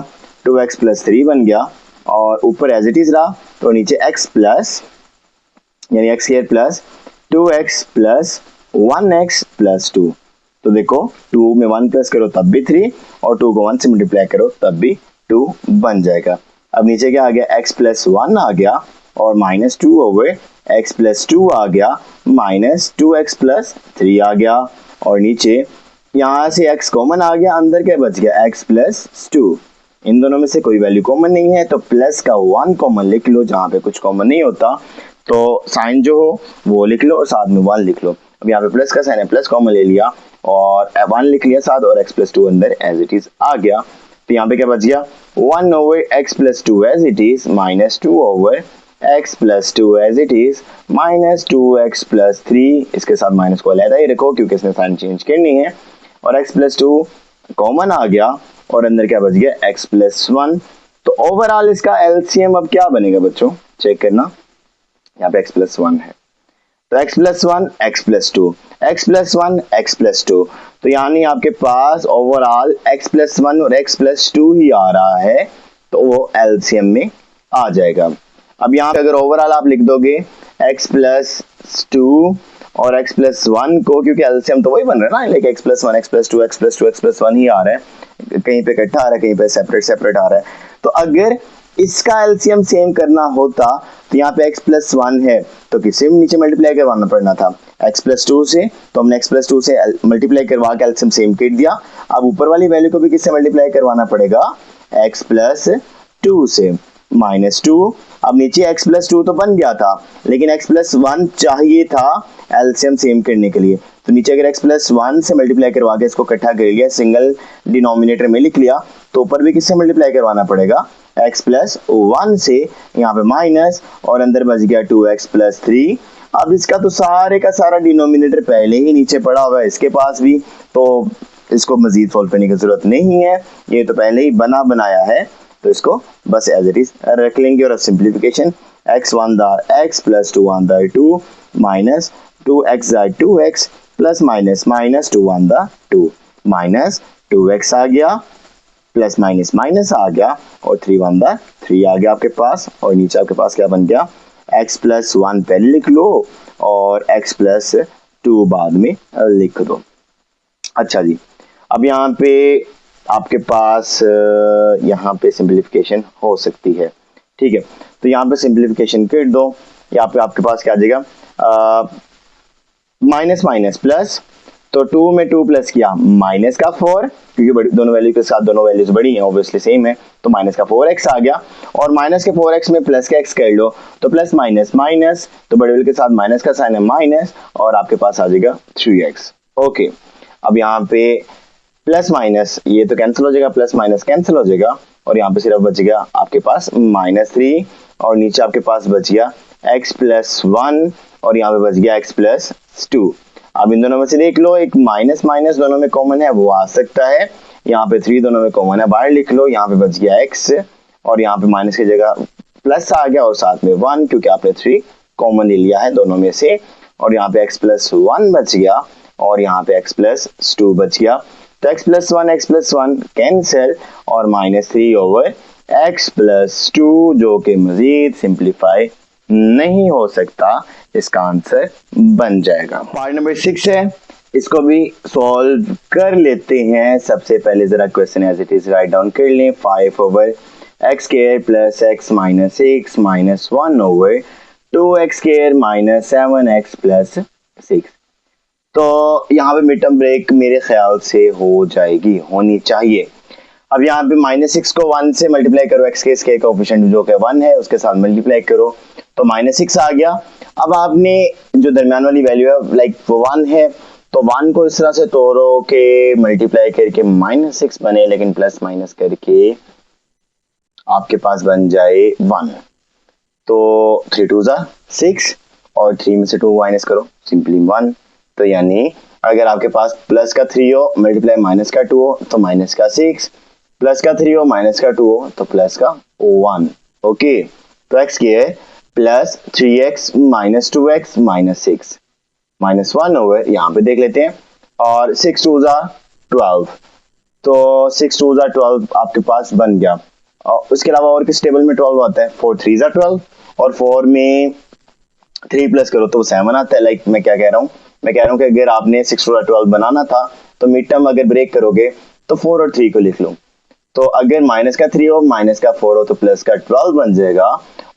2x प्लस 3 बन गया और ऊपर एज इट इज रहा तो नीचे x प्लस यानी x square plus 2x plus 1x plus 2। तो देखो 2 में 1 प्लस करो तब भी 3 और 2 को 1 से मल्टीप्लाई करो तब भी 2 बन जाएगा। अब नीचे क्या आ गया, x प्लस 1 आ गया और माइनस 2 ओवर x प्लस 2 आ गया, माइनस 2x प्लस 3 आ गया और नीचे यहाँ से x कॉमन आ गया, अंदर क्या बच गया x प्लस 2। इन दोनों में से कोई वैल्यू कॉमन नहीं है तो प्लस का 1 कॉमन लिख लो, जहाँ पे कुछ कॉमन नहीं होता तो साइन जो हो वो लिख लो और साथ में 1 लिख लो। अब यहाँ पे प्लस का साइन है, प्लस कॉमन ले लिया और 1 लिख लिया साथ और x प्लस 2 अंदर एज इट इज आ गया। तो यहाँ पे क्या बच गया, 1 over x plus 2 as it is minus 2 over x plus 2 as it is minus 2x plus 3। इसके साथ माइनस को अलग ही रखो क्योंकि इसमें साइन चेंज करनी है और x प्लस 2 कॉमन आ गया और अंदर क्या बच गया x प्लस 1। तो ओवरऑल इसका एलसीएम अब क्या बनेगा बच्चों, चेक करना, यहाँ पे x प्लस 1 है तो x plus 1 x plus 2 x plus 1 x plus 2, तो यानी आपके पास ओवरऑल x प्लस 1 और x प्लस 2 ही आ रहा है तो वो एलसीएम में आ जाएगा। अब यहाँ पे अगर ओवरऑल आप लिख दोगे x प्लस 2 और x प्लस 1 को, क्योंकि एलसीएम तो वही बन रहा है ना, like x plus 1 x plus 2 x plus 2 x plus 1 ही आ रहा है, कहीं पे इकट्ठा आ रहा है कहीं पे सेपरेट सेपरेट आ रहा है। तो अगर इसका एलसीएम सेम करना होता तो यहाँ पे x प्लस 1 है तो किससे नीचे मल्टीप्लाई करवाना पड़ना था, x प्लस 2 से, तो हमने x प्लस 2 से मल्टीप्लाई करवा के एलसीएम सेम कर दिया। अब ऊपर वाली वैल्यू को भी किससे मल्टीप्लाई करवाना पड़ेगा, x प्लस 2 से माइनस 2। अब नीचे x प्लस 2 तो बन गया था लेकिन x प्लस 1 चाहिए था एलसीएम सेम करने के लिए, तो नीचे अगर x प्लस 1 से मल्टीप्लाई करवा के इसको इकट्ठा कर लिया, सिंगल डिनोमिनेटर में लिख लिया, तो ऊपर भी किससे मल्टीप्लाई करवाना पड़ेगा, x प्लस 1 से, यहाँ पे माइनस और अंदर बच गया 2x प्लस 3। अब इसका तो सारे का सारा डिनोमिनेटर पहले ही नीचे पड़ा हुआ है इसके पास भी, तो इसको मजीद सॉल्व करने की जरूरत नहीं है, ये तो पहले ही बना बनाया है, तो इसको बस एज इट इज रख लेंगे। और अब सिंप्लीफिकेशन, x 1 दार x प्लस 2 1 दार 2 माइनस 2x दार 2x प्लस माइनस माइनस 2 1 दार 2 माइनस 2x आ गया प्लस माइनस माइनस आ गया और 3 1 दार 3 आ गया आपके पास, और नीचे आपके पास क्या बन गया, x प्लस 1 पहले लिख लो और x प्लस 2 बाद में लिख दो। अच्छा जी, अब यहाँ पे आपके पास यहाँ पे सिंप्लीफिकेशन हो सकती है, ठीक है, तो यहाँ पे सिंप्लीफिकेशन कर दो। यहाँ पे आपके पास क्या आ जाएगा, माइनस माइनस प्लस, तो 2 में 2 प्लस किया माइनस का 4, क्योंकि दोनों वैल्यू के साथ दोनों वैल्यूज बड़ी हैं ऑब्वियसली सेम है, तो माइनस का 4x आ गया और माइनस के 4x में प्लस का x कर लो तो प्लस माइनस माइनस, तो बड़े वैल्यू के साथ माइनस का साइन है माइनस और आपके पास आ जाएगा 3x। ओके, अब यहाँ पे प्लस माइनस ये तो कैंसिल हो जाएगा, प्लस माइनस कैंसिल हो जाएगा और यहाँ पे सिर्फ बच गया आपके पास -3 और नीचे आपके पास बच गया x प्लस 1 और यहाँ पे बच गया x प्लस 2। अब इन दोनों में से देख लो, एक माइनस माइनस दोनों में कॉमन है वो आ सकता है, यहाँ पे 3 दोनों में कॉमन है बाहर लिख लो, यहाँ पे बच गया x और यहाँ पे माइनस की जगह प्लस आ गया और साथ में 1 क्योंकि आपने 3 कॉमन ले लिया है दोनों में से, और यहाँ पे x प्लस 1 बच गया और यहाँ पे x प्लस 2 बच गया, तो x प्लस 1 कैंसिल और -3 ओवर x प्लस 2 जो कि मजीद सिंप्लीफाई नहीं हो सकता, इसका आंसर बन जाएगा। पार्ट नंबर 6 है, इसको भी सॉल्व कर लेते हैं। सबसे पहले जरा question as it is write down कर लें, 5 over x square plus x minus 6 minus 1 over 2x square minus 7x plus 6। तो यहाँ पे मिड टर्म ब्रेक मेरे ख्याल से हो जाएगी, होनी चाहिए। अब यहाँ पे -6 को 1 से मल्टीप्लाई करो, x के स्क्वायर कोएफिशिएंट जो कि 1 है उसके साथ मल्टीप्लाई करो तो -6 आ गया। अब आपने जो दरमियान वाली वैल्यू है लाइक 1 है तो 1 को इस तरह से तोड़ो के मल्टीप्लाई करके -6 बने, लेकिन प्लस माइनस करके आपके पास बन जाए 1। तो 3 2 6 और 3 में से 2 माइनस करो सिंपली 1। तो यानी अगर आपके पास प्लस का 3 हो मल्टीप्लाई माइनस का 2 हो तो माइनस का 6, प्लस का 3 हो माइनस का 2 हो तो प्लस का 1। ओके, तो x square plus 3x minus 2x minus 6 minus 1 over, यहाँ पे देख लेते हैं, और 6 2 ज़ा 12, तो 6 2 ज़ा 12 आपके पास बन गया। और उसके अलावा और किस टेबल में 12 आता है, 4 3 ज़ा 12, और 4 में 3 प्लस करो तो 7 आता है। लाइक मैं क्या कह रहा हूँ, मैं कह रहा हूँ कि अगर आपने 6 2 ज़ा 12 बनाना था तो मिड टर्म अगर ब्रेक करोगे तो 4 और 3 को लिख लो। तो अगर माइनस का 3 हो माइनस का 4 हो तो प्लस का 12 बन जाएगा,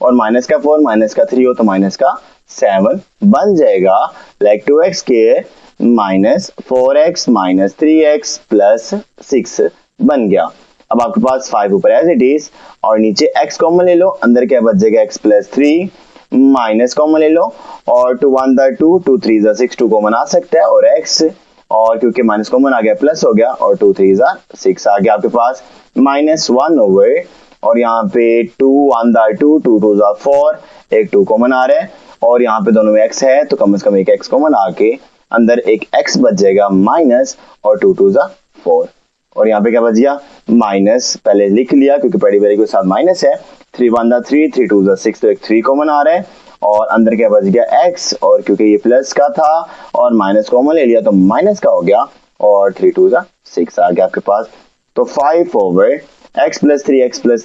और माइनस का 4 माइनस का 3 हो तो माइनस का 7 बन जाएगा। लाइक 2x के minus 4x minus 3x plus 6 बन गया। अब आपके पास 5 ऊपर एज इट इज, और नीचे x कॉमन ले लो, अंदर क्या बच जाएगा x प्लस 3, माइनस कॉमन ले लो, और 2 1 दा 2 2 3 दा 6 2 कॉमन आ सकता है, और x, और क्योंकि माइनस कॉमन आ गया प्लस हो गया, और 2 3 ज़ा 6 आ गया आपके पास माइनस 1 ओवर, और यहाँ पे 2 1 दा 2 2 2 ज़ा 4, एक 2 कॉमन आ रहा है, और यहाँ पे दोनों में x है तो कम से कम एक x कॉमन आके अंदर एक x बच जाएगा माइनस, और 2 2 ज़ा 4, और यहाँ पे क्या बच गया माइनस, पहले लिख लिया क्योंकि पहली वैल्यू के साथ माइनस है, 3 1 दा 3 3 2 ज़ा 6, तो एक 3 कॉमन आ रहा है, और अंदर क्या बच गया x, और क्योंकि ये प्लस का था और माइनस कॉमन ले लिया तो माइनस का हो गया, और 3 2 ज़ा 6 आ गया आपके पास। तो 5 ओवर x प्लस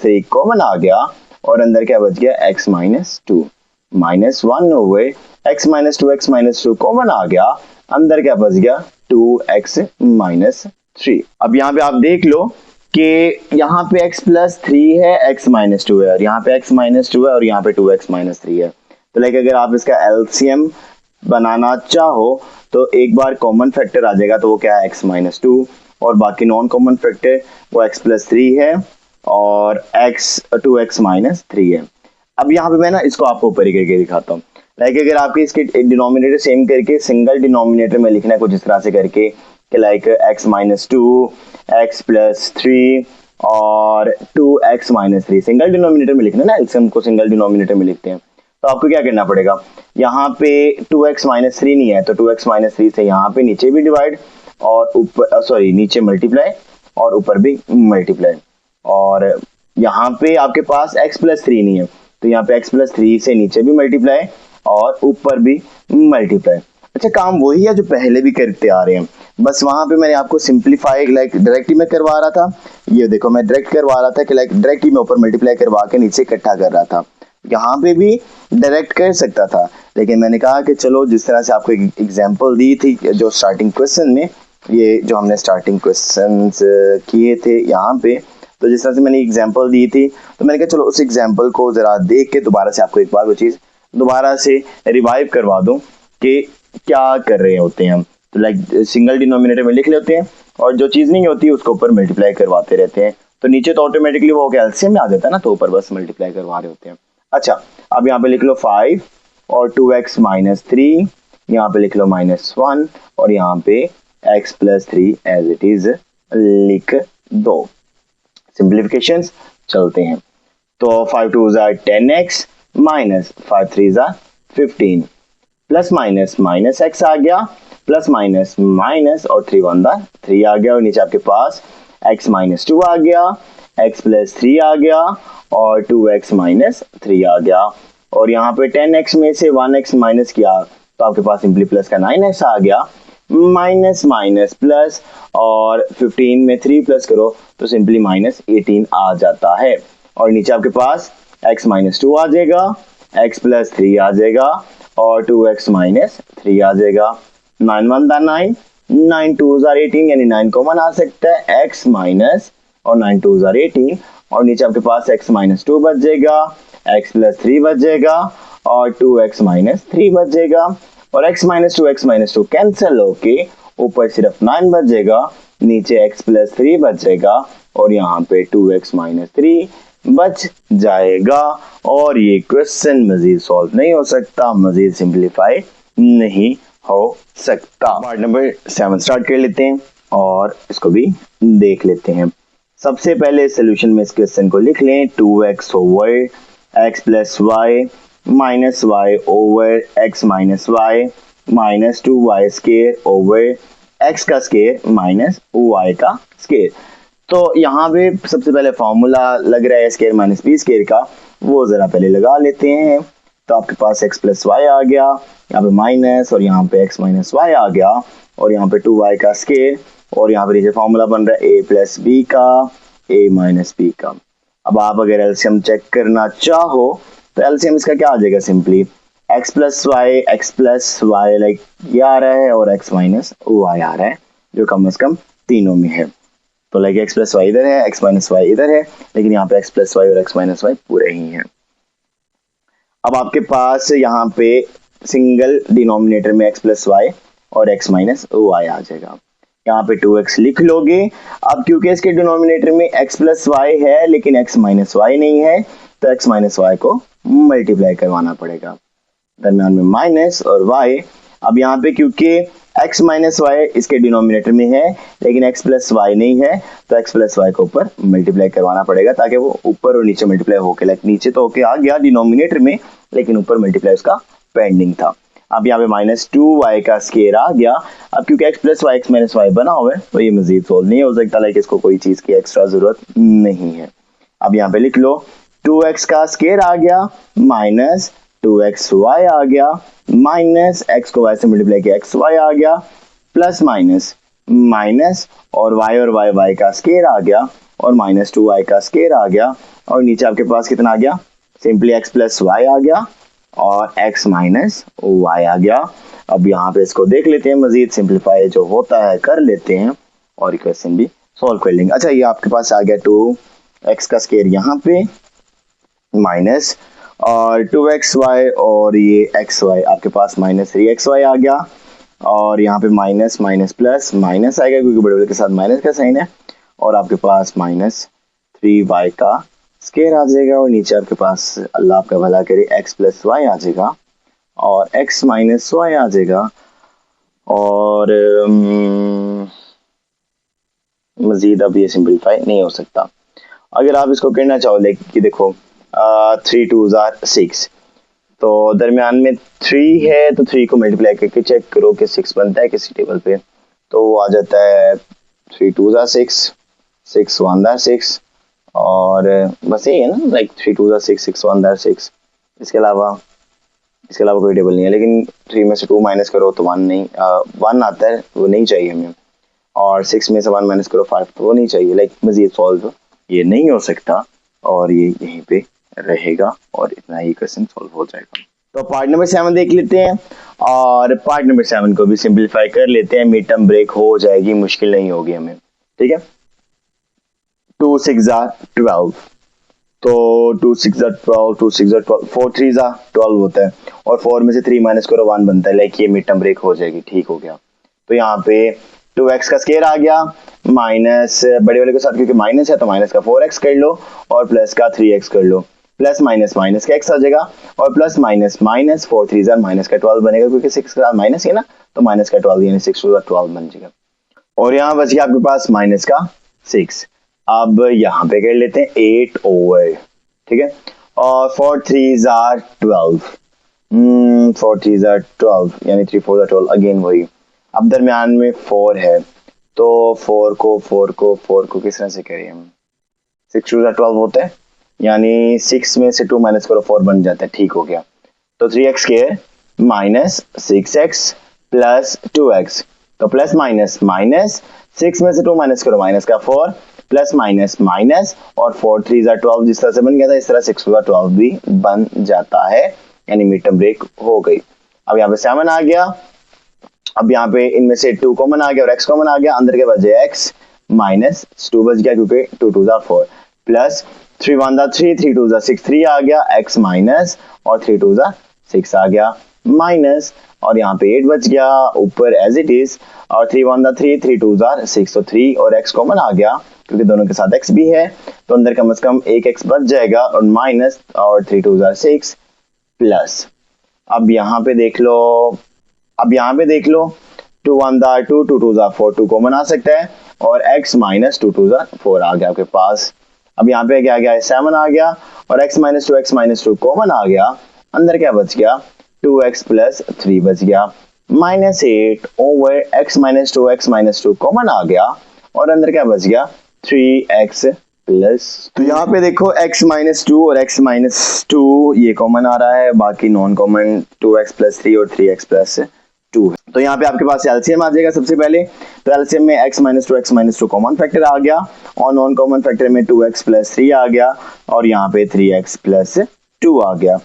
3 कॉमन आ गया, और अंदर क्या बच गया x minus 2, minus 1 over x minus 2 common आ गया, अंदर क्या बच गया 2x माइनस 3। अब यहाँ पे आप देख लो कि यहाँ पे x प्लस 3 है, x माइनस 2 है, और यहाँ पे x माइनस 2 है, और यहाँ पे 2x माइनस 3 है। तो लाइक अगर आप इसका एलसीएम बनाना चाहो तो एक बार कॉमन फैक्टर आ जाएगा, तो वो क्या है x माइनस 2, और बाकी नॉन कॉमन फैक्टर वो x प्लस 3 है, और x 2x माइनस 3 है। अब यहाँ पे मैं ना इसको आपको ऊपर ही करके दिखाता हूँ। लाइक अगर आपके इसके डिनोमिनेटर सेम करके सिंगल डिनोमिनेटर में लिखना है कुछ इस तरह से करके कि like x minus 2 x plus 3 और 2x माइनस 3 सिंगल डिनोमिनेटर में लिखना है ना, एलसीएम को सिंगल डिनोमिनेटर में लिखते हैं, तो आपको क्या करना पड़ेगा, यहाँ पे 2x माइनस 3 नहीं है तो 2x माइनस 3 से यहाँ पे नीचे भी डिवाइड, और ऊपर सॉरी नीचे मल्टीप्लाई, और ऊपर भी मल्टीप्लाई, और यहाँ पे आपके पास x प्लस 3 नहीं है तो यहाँ पे x प्लस 3 से नीचे भी मल्टीप्लाई और ऊपर भी मल्टीप्लाई। अच्छा, काम वही है जो पहले भी करते आ रहे हैं, बस वहां पे मैंने आपको सिंपलीफाई लाइक डायरेक्टली में करवा रहा था। ये देखो मैं डायरेक्ट करवा रहा था कि लाइक डायरेक्टली में ऊपर मल्टीप्लाई करवा के नीचे इकट्ठा कर रहा था, यहाँ पे भी डायरेक्ट कर सकता था, लेकिन मैंने कहा कि चलो जिस तरह से आपको एक एग्जांपल दी थी जो स्टार्टिंग क्वेश्चन में, ये जो हमने स्टार्टिंग क्वेश्चंस किए थे यहाँ पे, तो जिस तरह से मैंने एग्जांपल दी थी तो मैंने कहा चलो उस एग्जांपल को जरा देख के दोबारा से आपको एक बार वो चीज़ दोबारा से रिवाइव करवा दूं कि क्या कर रहे होते हैं हम। तो लाइक सिंगल डिनोमिनेटर में लिख लेते हैं, और जो चीज़ नहीं होती उसको ऊपर मल्टीप्लाई करवाते रहते हैं, तो नीचे तो ऑटोमेटिकली वो एलसीएम में आ जाता है ना, तो ऊपर बस मल्टीप्लाई करवा रहे होते हैं। अच्छा, अब यहाँ पे लिख लो 5 और 2x माइनस 3, यहाँ पे लिख लो माइनस 1, और यहाँ पे x plus 3 as it is लिख दो। सिंप्लीफिकेशंस चलते हैं, तो 5 2 ज़ा 10x माइनस 5 3 ज़ा 15, प्लस माइनस माइनस x आ गया, प्लस माइनस माइनस, और 3 1 दा 3 आ गया, और नीचे आपके पास x माइनस 2 आ गया, x प्लस 3 आ गया, और 2x माइनस 3 आ गया, और यहाँ पे 10x में से 1x माइनस किया तो आपके पास सिंपली प्लस का 9x आ गया, माइनस माइनस प्लस, और 15 में 3 प्लस करो तो सिंपली माइनस 18 आ जाता है, और नीचे आपके पास x माइनस 2 आ जाएगा, x प्लस 3 आ जाएगा, और 2x माइनस 3 आ जाएगा। 9 1 दा 9, 9 2 ज़ा 18, यानी 9 कॉमन आ सकता है, x माइनस और 9 2 ज़ा 18, और नीचे आपके पास x माइनस 2 बच जाएगा, x प्लस 3 बच जाएगा, और 2x माइनस 3 बच जाएगा, और x माइनस 2 कैंसिल होके ऊपर सिर्फ 9 बच जाएगा, नीचे x प्लस 3 बच जाएगा, और यहाँ पे 2x माइनस 3 बच जाएगा, और ये क्वेश्चन मजीद सॉल्व नहीं हो सकता, मजीद सिंप्लीफाई नहीं हो सकता। पार्ट नंबर 7 स्टार्ट कर लेते हैं और इसको भी देख लेते हैं। सबसे पहले सोल्यूशन में इस क्वेश्चन को लिख लें, 2x over x plus y minus y over x minus y minus 2y square over x का स्केयर माइनस y का स्केयर। तो यहाँ पे सबसे पहले फॉर्मूला लग रहा है स्केयर माइनस बी स्केयर का, वो जरा पहले लगा लेते हैं। तो आपके पास x प्लस वाई आ गया, यहाँ पे माइनस और यहाँ पे x माइनस वाई आ गया और यहाँ पे 2y का स्केयर और यहाँ पे नीचे फॉर्मूला बन रहा है a प्लस बी का a माइनस बी का। अब आप अगर एलसीएम चेक करना चाहो तो एलसीएम इसका क्या आ जाएगा, simply x plus why like ये आ रहा है और x माइनस वाई आ रहा है जो कम से कम तीनों में है। तो लाइक x प्लस वाई इधर है, x माइनस वाई इधर है, लेकिन यहाँ पे x प्लस वाई और x माइनस वाई पूरे ही हैं। अब आपके पास यहाँ पे सिंगल डिनोमिनेटर में x प्लस वाई और x माइनस वाई आ जाएगा। यहाँ पे 2x लिख लोगे। अब क्योंकि इसके डिनोमिनेटर में x प्लस वाई है लेकिन x माइनस वाई नहीं है तो x माइनस वाई को मल्टीप्लाई करवाना पड़ेगा, दरम्यान में माइनस और y। अब यहाँ पे क्योंकि x माइनस वाई इसके डिनोमिनेटर में है लेकिन x प्लस वाई नहीं है तो x प्लस वाई को ऊपर मल्टीप्लाई करवाना पड़ेगा ताकि वो ऊपर और नीचे मल्टीप्लाई होके, लाइक नीचे तो होके आ गया डिनोमिनेटर में लेकिन ऊपर मल्टीप्लाई उसका पेंडिंग था। अब यहाँ पे माइनस 2y का स्केयर आ गया। अब क्योंकि x plus y x minus y बना हुआ है तो ये मजीद सोल्व नहीं हो सकता, लाइक इसको कोई चीज की एक्स्ट्रा जरूरत नहीं है। अब यहाँ पे लिख लो 2x का स्केयर आ गया माइनस 2xy आ गया माइनस x को y से मल्टीप्लाई किया xy आ गया प्लस माइनस माइनस और y का स्केयर आ गया और माइनस 2y का स्केयर आ गया और नीचे आपके पास कितना आ गया, सिंपली x प्लस वाई आ गया और x माइनस वाई आ गया। अब यहाँ पे इसको देख लेते हैं, मजीद सिंप्लीफाई जो होता है कर लेते हैं और इक्वेशन भी सॉल्व कर लेंगे। अच्छा ये आपके पास आ गया 2x का स्केयर यहाँ पे माइनस और 2xy और ये xy आपके पास माइनस 3xy आ गया और यहाँ पे माइनस माइनस प्लस माइनस आएगा क्योंकि बड़े बड़े के साथ माइनस का साइन है और आपके पास माइनस 3y का स्केयर आ जाएगा और नीचे आपके पास अल्लाह आपका भला करे x प्लस वाई आ जाएगा और x माइनस वाई आ जाएगा और मजीद अब ये सिंपलीफाई नहीं हो सकता। अगर आप इसको करना चाहो कि देखो 3 2 6 तो दरमियान में 3 है तो 3 को मल्टीप्लाई करके चेक करो कि 6 बनता है किसी टेबल पे, तो वो आ जाता है 3 2 6 6 1 6 और बस यही है ना, लाइक 3 2 6 6 1 6। इसके अलावा कोई टेबल नहीं है, लेकिन 3 में से 2 माइनस करो तो 1 नहीं 1 आता है, वो नहीं चाहिए हमें, और 6 में से 1 माइनस करो 5 तो वो नहीं चाहिए। लाइक मजीद सॉल्व ये नहीं हो सकता और ये यहीं पे रहेगा और इतना ही क्वेश्चन सॉल्व हो जाएगा। तो पार्ट नंबर 7 देख लेते हैं और पार्ट नंबर 7 को भी सिंपलीफाई कर लेते हैं, मिड टर्म ब्रेक हो जाएगी, मुश्किल नहीं होगी हमें, ठीक है। 2 6 12 तो 2 6 12 2 6 12 4 3 12 होता है और 4 में से 3 माइनस करो 1 बनता है, लाइक ये मिड टर्म ब्रेक हो जाएगी, ठीक हो गया। तो यहाँ पे 2x का स्केयर आ गया माइनस बड़े वाले के साथ क्योंकि माइनस है तो माइनस का 4x कर लो और प्लस का 3x कर लो, प्लस माइनस माइनस का x आ जाएगा और प्लस माइनस माइनस 4 3 माइनस का 12 बनेगा क्योंकि 6 के साथ माइनस है ना, तो माइनस का 12 यानी 6 12 बन जाएगा और यहाँ बच गया आपके पास माइनस का 6। अब यहाँ पे कर लेते हैं 8 ओवर, ठीक है, और 4 3 12 4 3 12 यानी 3 4 12 अगेन वही। अब दरमियान में 4 है तो 4 को किस तरह से करें हम, 6 2 12 होता है यानी 6 में से 2 माइनस करो 4 बन जाता है, ठीक हो गया। तो 3x square minus 6x plus 2x, तो प्लस माइनस माइनस 6 में से 2 माइनस करो माइनस का 4 प्लस माइनस माइनस और 4 3 12 जिस तरह से बन गया था इस तरह 6 2 12 भी बन जाता है, यानी मिड टर्म ब्रेक हो गई। अब यहाँ पे 7 आ गया, अब यहाँ पे इनमें से 2 कॉमन आ गया और x कॉमन आ गया, अंदर के बचे x माइनस 2 बच गया क्योंकि 2 2 4 प्लस 3 1 3 3 2 6 3 आ गया x माइनस और 3 2 6 आ गया माइनस और यहाँ पे 8 बच गया ऊपर एज इट इज और 3 1 3 3 2 6 तो 3 और x कॉमन आ गया क्योंकि दोनों के साथ x भी है तो अंदर कम से कम एक x बच जाएगा और माइनस और 3 2 6 प्लस। अब यहाँ पे देख लो 2 1 2 2 2 4 2 कॉमन आ सकता है और x माइनस 2 2 4 आ गया आपके पास। अब यहाँ पे क्या आ गया 7 आ गया और x माइनस 2 कॉमन आ गया, अंदर क्या बच गया 2x प्लस 3 बच गया minus 8 over x minus 2 common आ गया और अंदर क्या बच गया 3x प्लस, तो यहाँ पे देखो x माइनस टू और x माइनस टू ये कॉमन आ रहा है, बाकी नॉन कॉमन 2x प्लस 3 और 3x प्लस 2 है। तो यहाँ पे आपके पास एलसीएम आ जाएगा सबसे पहले, तो एलसीएम में x minus two common factor आ गया और नॉन कॉमन फैक्टर में 2x प्लस 3 आ गया और यहाँ पे 3x प्लस 2 आ गया।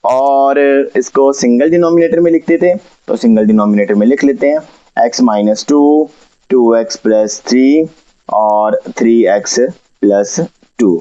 और इसको सिंगल डिनोमिनेटर में लिखते थे, तो सिंगल डिनोमिनेटर में लिख लेते हैं x minus to, 2x plus 3 और 3x प्लस 2।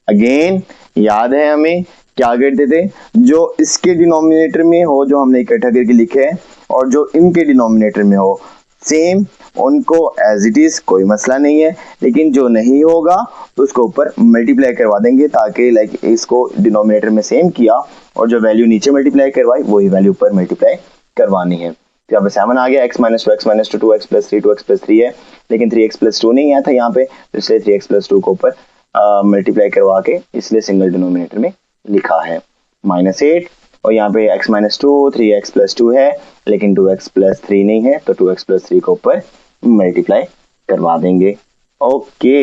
अगेन याद है हमें क्या करते थे, जो इसके डिनोमिनेटर में हो जो हमने इकट्ठा करके लिखे है और जो इनके डिनोमिनेटर में हो सेम, उनको एज इट इज कोई मसला नहीं है, लेकिन जो नहीं होगा तो उसको ऊपर मल्टीप्लाई करवा देंगे, ताकि लाइक इसको डिनोमिनेटर में सेम किया और जो वैल्यू नीचे मल्टीप्लाई करवाई वही वैल्यू ऊपर मल्टीप्लाई करवानी है। तो यहाँ पे 7 आ गया, x minus to 2x plus 3 2x plus 3 है, लेकिन 3x प्लस 2 नहीं आया था यहाँ पे, तो इसलिए 3x प्लस 2 को ऊपर मल्टीप्लाई करवा के इसलिए सिंगल डिनोमिनेटर में लिखा है -8। और यहाँ पे x minus to 3x plus 2 है, लेकिन 2x प्लस 3 नहीं है, तो 2x प्लस 3 को ऊपर मल्टीप्लाई करवा देंगे। ओके,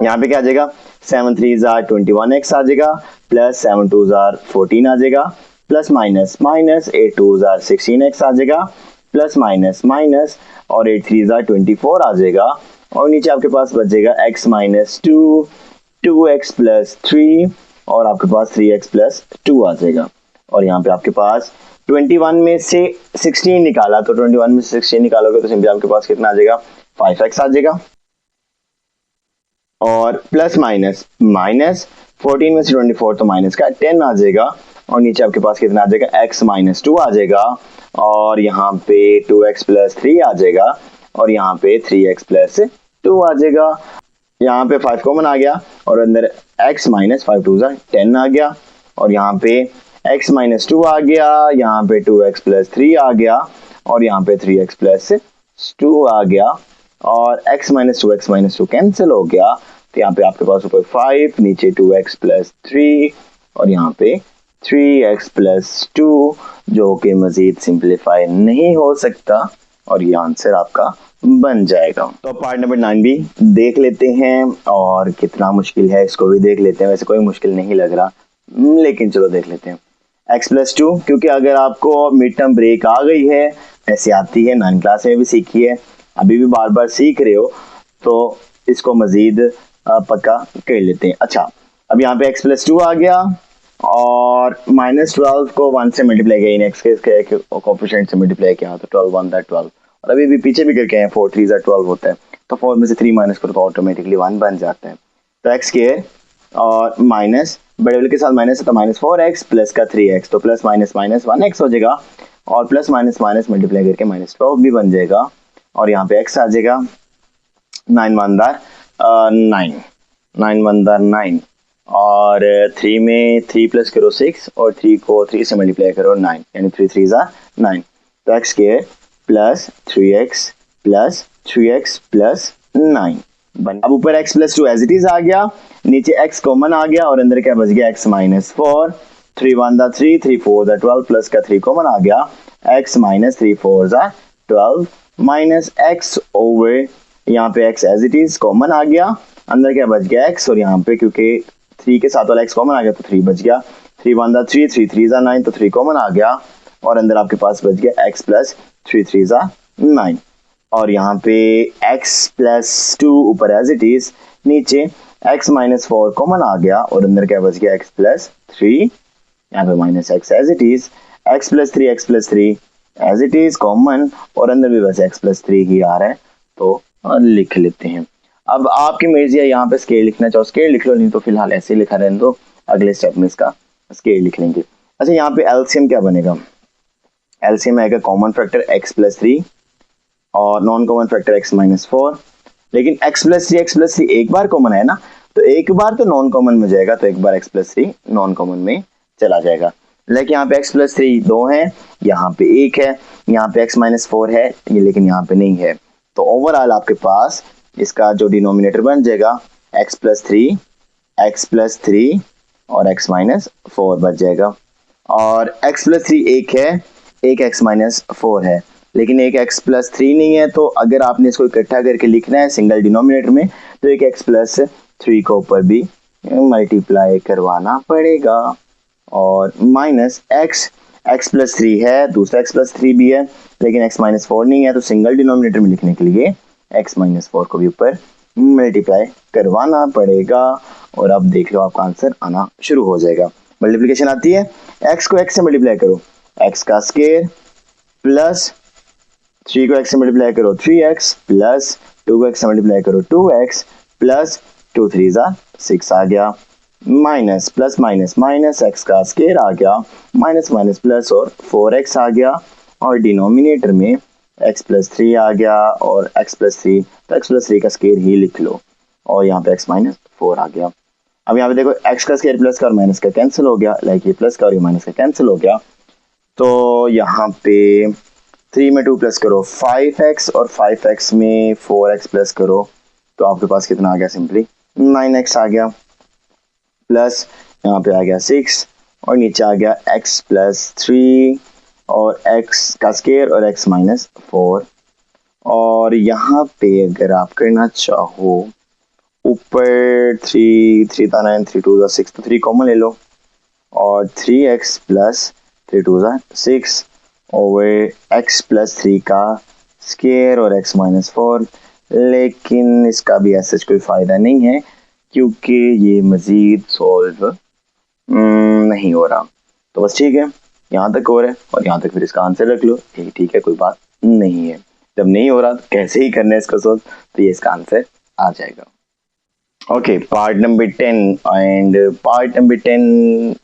यहाँ पे क्या आ जाएगा, 7 3 21x आ जाएगा, प्लस 7 2 14 आ जाएगा, प्लस माइनस 8 2 16x आ जाएगा, प्लस माइनस माइनस और 8 3 24 आ जाएगा, और नीचे आपके पास बचेगा x minus to 2x plus 3 और आपके पास 3x प्लस 2 आ जाएगा। और यहाँ पे आपके पास 21 में से 16 निकाला, तो 21 में से 16 निकालोगे तो सिंपली आपके पास कितना आ जाएगा, 5x आ जाएगा। और प्लस माइनस 14 में से 24 तो माइनस का 10 आ जाएगा, और नीचे आपके पास कितना आ जाएगा, x माइनस 2 आ जाएगा, और यहाँ पे 2x प्लस 3 आ जाएगा, और यहाँ पे 3x प्लस 2 आ जाएगा। यहाँ पे 5 कॉमन आ गया और अंदर x माइनस 5 2 10 आ गया, और यहाँ पे x माइनस 2 आ गया, यहाँ पे 2x प्लस 3 आ गया, और यहाँ पे 3x प्लस 2 आ गया, और x माइनस टू कैंसिल हो गया, तो यहाँ पे आपके पास ऊपर 5, नीचे 2x प्लस 3 और यहाँ पे 3x प्लस 2, जो कि मजीद सिंप्लीफाई नहीं हो सकता, और ये आंसर आपका बन जाएगा। तो पार्ट नंबर 9 भी देख लेते हैं, और कितना मुश्किल है इसको भी देख लेते हैं। वैसे कोई मुश्किल नहीं लग रहा, लेकिन चलो देख लेते हैं। x प्लस 2, क्योंकि अगर आपको मिड टर्म ब्रेक आ गई है, ऐसे आती है, 9 क्लास में भी सीखी है, अभी भी बार बार सीख रहे हो, तो इसको मजीद पक्का कर लेते हैं। अच्छा, अब यहाँ पे x प्लस 2 आ गया, और -12 को 1 से मल्टीप्लाई किया, इन x के कोएफिशिएंट से मल्टीप्लाई किया, तो 12 1 दैट 12, और अभी भी पीछे भी करके हैं, 4 3 12 होता है, तो 4 में से 3 माइनस करो तो ऑटोमेटिकली 1 बन जाता है। तो x स्क्वायर और माइनस बड़े वाले के साथ माइनस है, तो -4x प्लस का 3x, तो प्लस माइनस माइनस 1x हो जाएगा, और प्लस माइनस माइनस मल्टीप्लाई करके -12 भी बन जाएगा, और यहाँ पे x आ जाएगा 9 1 9, और 3 में 3 प्लस करो 6, और 3 को 3 से मल्टीप्लाई करो 9, यानी 3 3 9, तो x square plus 3x plus 9 बन। अब ऊपर x plus 2 as it is आ गया, नीचे x कॉमन आ गया, और अंदर क्या बच गया, x माइनस 4, 3 1 3 3 4 12, प्लस का 3 कॉमन आ गया, x minus 3 4 12 minus x over, यहाँ पे x as it is common आ गया, अंदर क्या बच गया x, और यहाँ पे क्योंकि 3 के साथ वाला x कॉमन आ गया तो 3 बच गया, 3 1 3 3 3 9, तो 3 कॉमन आ गया, और अंदर आपके पास बच गया x प्लस 3 3 9, और यहाँ पे x प्लस 2 ऊपर एज इट इज, नीचे x माइनस 4 कॉमन आ गया, और अंदर क्या बच गया, x प्लस 3, यहाँ पे minus x as it is, x plus 3 as it is common, और अंदर भी बस x प्लस 3 ही आ रहा है, तो लिख लेते हैं। अब आपकी मर्जी है, यहाँ पे स्केल लिखना चाहो स्केल लिख लो, नहीं तो फिलहाल ऐसे ही लिखा रहने दो, अगले स्टेप में इसका स्केल लिख लेंगे। अच्छा, यहाँ पे एलसीएम क्या बनेगा, एलसीएम आएगा कॉमन फैक्टर x प्लस 3 और non common factor x minus 4, लेकिन x प्लस 3 एक बार कॉमन है ना, तो एक बार तो नॉन कॉमन में जाएगा, तो एक बार x प्लस 3 नॉन कॉमन में चला जाएगा। लेकिन यहाँ पे x प्लस 3 2 है, यहाँ पे 1 है, यहाँ पे x माइनस 4 है, लेकिन यहाँ पे नहीं है, तो ओवरऑल आपके पास इसका जो डिनोमिनेटर बन जाएगा x प्लस 3 और x माइनस 4 बच जाएगा, और x प्लस 3 एक है, एक x माइनस 4 है, लेकिन एक x प्लस 3 नहीं है, तो अगर आपने इसको इकट्ठा करके लिखना है सिंगल डिनोमिनेटर में, तो एक x प्लस 3 को ऊपर भी मल्टीप्लाई करवाना पड़ेगा और माइनस x प्लस 3 है, दूसरा x प्लस 3 भी है, लेकिन x माइनस 4 नहीं है, तो सिंगल डिनोमिनेटर में लिखने के लिए x माइनस 4 को भी ऊपर मल्टीप्लाई करवाना पड़ेगा और अब देख लो आपका आंसर आना शुरू हो जाएगा। मल्टीप्लिकेशन आती है, x को x से मल्टीप्लाई करो x का स्क्वायर प्लस 3 को x से मल्टीप्लाई करो 3x प्लस 2 को x से मल्टीप्लाई करो 2x प्लस 2 3 6 आ गया, minus plus minus minus x का स्क्वायर आ गया, माइनस माइनस प्लस और 4x आ गया और डिनोमिनेटर में x प्लस 3 आ गया और x प्लस 3, तो x प्लस 3 का स्क्वायर ही लिख लो और यहाँ पे x माइनस 4 आ गया। अब यहाँ पे देखो x का स्क्वायर प्लस का और माइनस का कैंसिल हो गया, लाइक ये प्लस का और ये माइनस का कैंसिल हो गया, तो यहाँ पे 3 में 2 प्लस करो 5x और 5x में 4x प्लस करो तो आपके पास कितना आ गया, सिंपली 9x आ गया, प्लस यहाँ पे आ गया 6 और नीचे आ गया x प्लस 3 और x का स्क्वायर और x माइनस 4। और यहाँ पे अगर आप करना चाहो ऊपर 3 था 9, 3 2 6, तो 3 कॉमन ले लो और 3x plus 3 2 6 over x plus 3 का स्क्वायर और x माइनस 4, लेकिन इसका भी ऐसा कोई फ़ायदा नहीं है क्योंकि ये मज़ीद सॉल्व नहीं हो रहा, तो बस ठीक है, यहाँ तक हो रहा है और यहाँ तक फिर इसका आंसर रख लो, ठीक है, कोई बात नहीं है। जब नहीं हो रहा तो कैसे ही करना है इसको सोल्व, तो ये इसका आंसर आ जाएगा। Okay, part number 10 and part number 10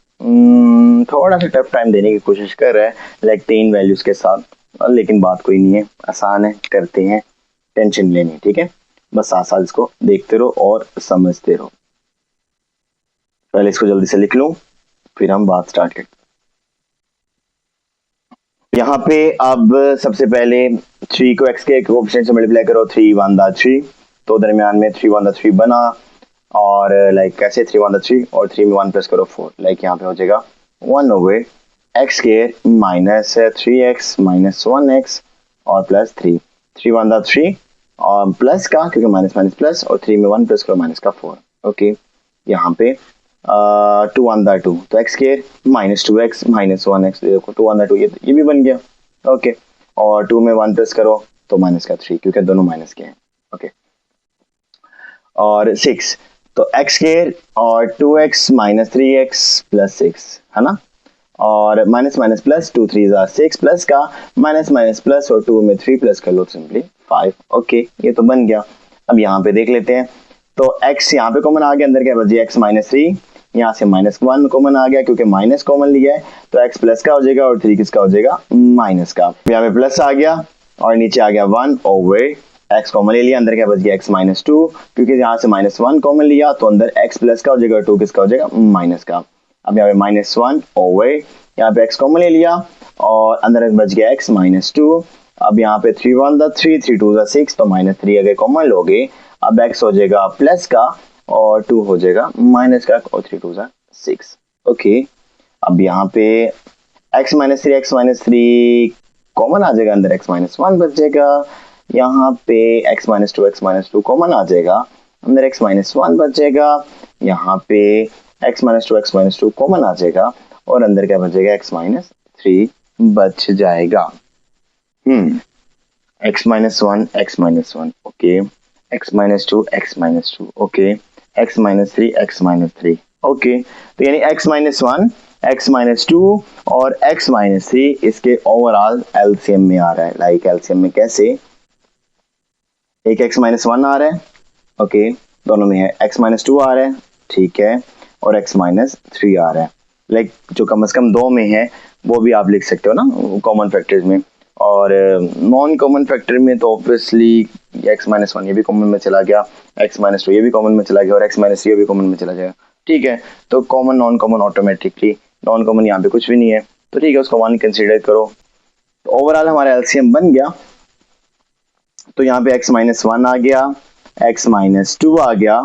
थोड़ा सा टफ टाइम देने की कोशिश कर रहा है, लाइक 3 वैल्यूज के साथ, लेकिन बात कोई नहीं है, आसान है, करते हैं, टेंशन लेनी, ठीक है, बस साथ इसको देखते रहो और समझते रहो। पहले इसको जल्दी से लिख लूं फिर हम बात स्टार्ट करते हैं। यहाँ पे अब सबसे पहले 3 को x के कोएफिशिएंट से मल्टीप्लाई करो, 3 1 3, तो दरमियान में 3 1 3 बना और लाइक कैसे 3 1 3 और 3 में 1 प्लस करो 4, लाइक यहाँ पे हो जाएगा 1 over x square minus 3x minus 1x और प्लस 3 1 3 और प्लस का क्योंकि माइनस माइनस प्लस और 3 में 1 प्लस करो माइनस का 4। ओके, यहाँ पे 2 1 2, तो x square minus 2x minus 1x, देखो 2 1 2 ये भी बन गया। ओके, और 2 में 1 प्लस करो तो माइनस का 3 क्योंकि दोनों माइनस के हैं। ओके, और 6, तो x स्क्वायर और 2x माइनस 3x प्लस 6 है ना, और माइनस माइनस प्लस 2 3 6 प्लस का माइनस माइनस प्लस और 2 में 3 प्लस कर लो सिंपली 5। ओके, ये तो बन गया। अब यहाँ पे देख लेते हैं, तो x यहाँ पे कॉमन आ गया, अंदर क्या बची x माइनस 3, यहाँ से माइनस 1 कॉमन आ गया क्योंकि माइनस कॉमन लिया है, तो x प्लस का हो जाएगा और 3 किसका हो जाएगा, माइनस का। यहाँ पे प्लस आ गया और नीचे आ गया 1 ओवर x कॉमन ले लिया, अंदर क्या बच गया x माइनस 2, क्योंकि यहाँ से माइनस 1 कॉमन लिया तो अंदर x प्लस का हो जाएगा और 2 किसका हो जाएगा, माइनस का। अब यहाँ पे माइनस 1 ओवर यहाँ पे x कॉमन ले लिया और अंदर बच गया x माइनस 2। अब यहाँ पे 3 1 3 3 2 6, तो माइनस 3 अगर कॉमन लोगे अब x हो जाएगा प्लस का और 2 हो जाएगा माइनस का और 3 2 6। ओके, अब यहाँ पे x माइनस 3 कॉमन आ जाएगा, अंदर x माइनस 1 बच जाएगा, यहाँ पे x माइनस 2 कॉमन आ जाएगा, अंदर x माइनस 1 बच जाएगा, यहाँ पे x माइनस 2 कॉमन आ जाएगा और अंदर क्या बचेगा x माइनस 3 बच जाएगा। x minus 1 okay, x minus 2 okay, x minus 3 okay, तो यानी x माइनस 1 x माइनस 2 और x माइनस 3 इसके ओवरऑल एलसीएम में आ रहा है। लाइक एलसीएम में कैसे, एक x माइनस 1 आ रहा है, ओके, दोनों में है, x माइनस 2 आ रहा है, ठीक है, और x माइनस 3 आ रहा है, लाइक जो कम से कम 2 में है वो भी आप लिख सकते हो ना कॉमन फैक्टर्स में, और नॉन कॉमन फैक्टर में तो ऑब्वियसली x माइनस 1 ये भी कॉमन में चला गया, x माइनस 2 ये भी कॉमन में चला गया और x माइनस 3 भी कॉमन में चला जाएगा, ठीक है, तो common noun common automatically, non common यहाँ पे कुछ भी नहीं है तो ठीक है उसको 1 कंसीडर करो, तो ओवरऑल हमारा एलसीएम बन गया, तो यहाँ पे x माइनस 1 आ गया, x माइनस 2 आ गया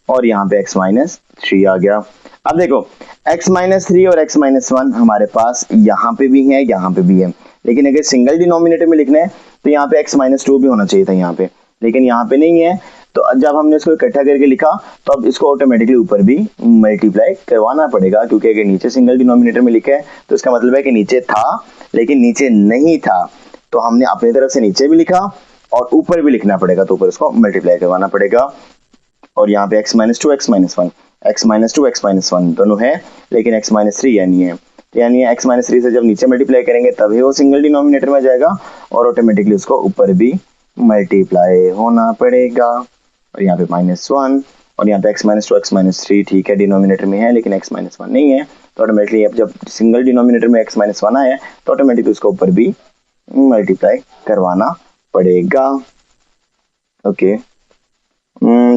और यहाँ पे x माइनस 3 आ गया। अब देखो x माइनस 3 और x माइनस 1 हमारे पास यहाँ पे भी है, यहाँ पे भी है, लेकिन अगर सिंगल डिनोमिनेटर में लिखना है तो यहाँ पे x माइनस 2 भी होना चाहिए था यहाँ पे, लेकिन यहाँ पे नहीं है, तो जब हमने इसको इकट्ठा करके लिखा तो अब इसको ऑटोमेटिकली ऊपर भी मल्टीप्लाई करवाना पड़ेगा, क्योंकि अगर नीचे सिंगल डिनोमिनेटर में लिखा है तो इसका मतलब है कि नीचे था लेकिन नीचे नहीं था, तो हमने अपनी तरफ से नीचे भी लिखा और ऊपर भी लिखना पड़ेगा, तो ऊपर इसको मल्टीप्लाई करवाना पड़ेगा। और यहाँ पे x minus 2 x minus 1 x minus 2 x minus 1 दोनों है, लेकिन x माइनस 3 यानी है, यानी x माइनस 3 से जब नीचे मल्टीप्लाई करेंगे तभी वो सिंगल डिनोमिनेटर में जाएगा और ऑटोमेटिकली उसको ऊपर भी मल्टीप्लाई होना पड़ेगा। और यहाँ पे -1 और यहाँ पे x माइनस 2 x माइनस 3 ठीक है डिनोमिनेटर में है, लेकिन x माइनस 1 नहीं है, तो ऑटोमेटिकली अब जब सिंगल डिनोमिनेटर में x माइनस 1 आया तो ऑटोमेटिकली उसको ऊपर भी मल्टीप्लाई करवाना पड़ेगा। ओके,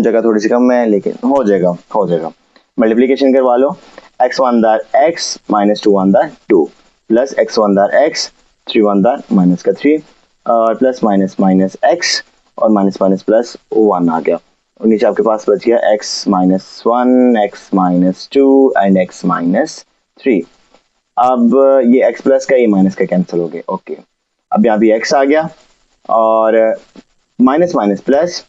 जगह थोड़ी सी कम है लेकिन हो जाएगा। मल्टीप्लिकेशन करवा लो, x 1 दार x माइनस 2 1 दार 2 प्लस x 1 दार x 3 1 दार माइनस का 3 और प्लस माइनस माइनस x और माइनस माइनस प्लस 1 आ गया, और नीचे आपके पास बच गया x minus 1 x minus 2 and x minus 3। अब ये x प्लस का ये माइनस का कैंसिल हो गया। ओके, अब यहाँ भी x आ गया और माइनस माइनस प्लस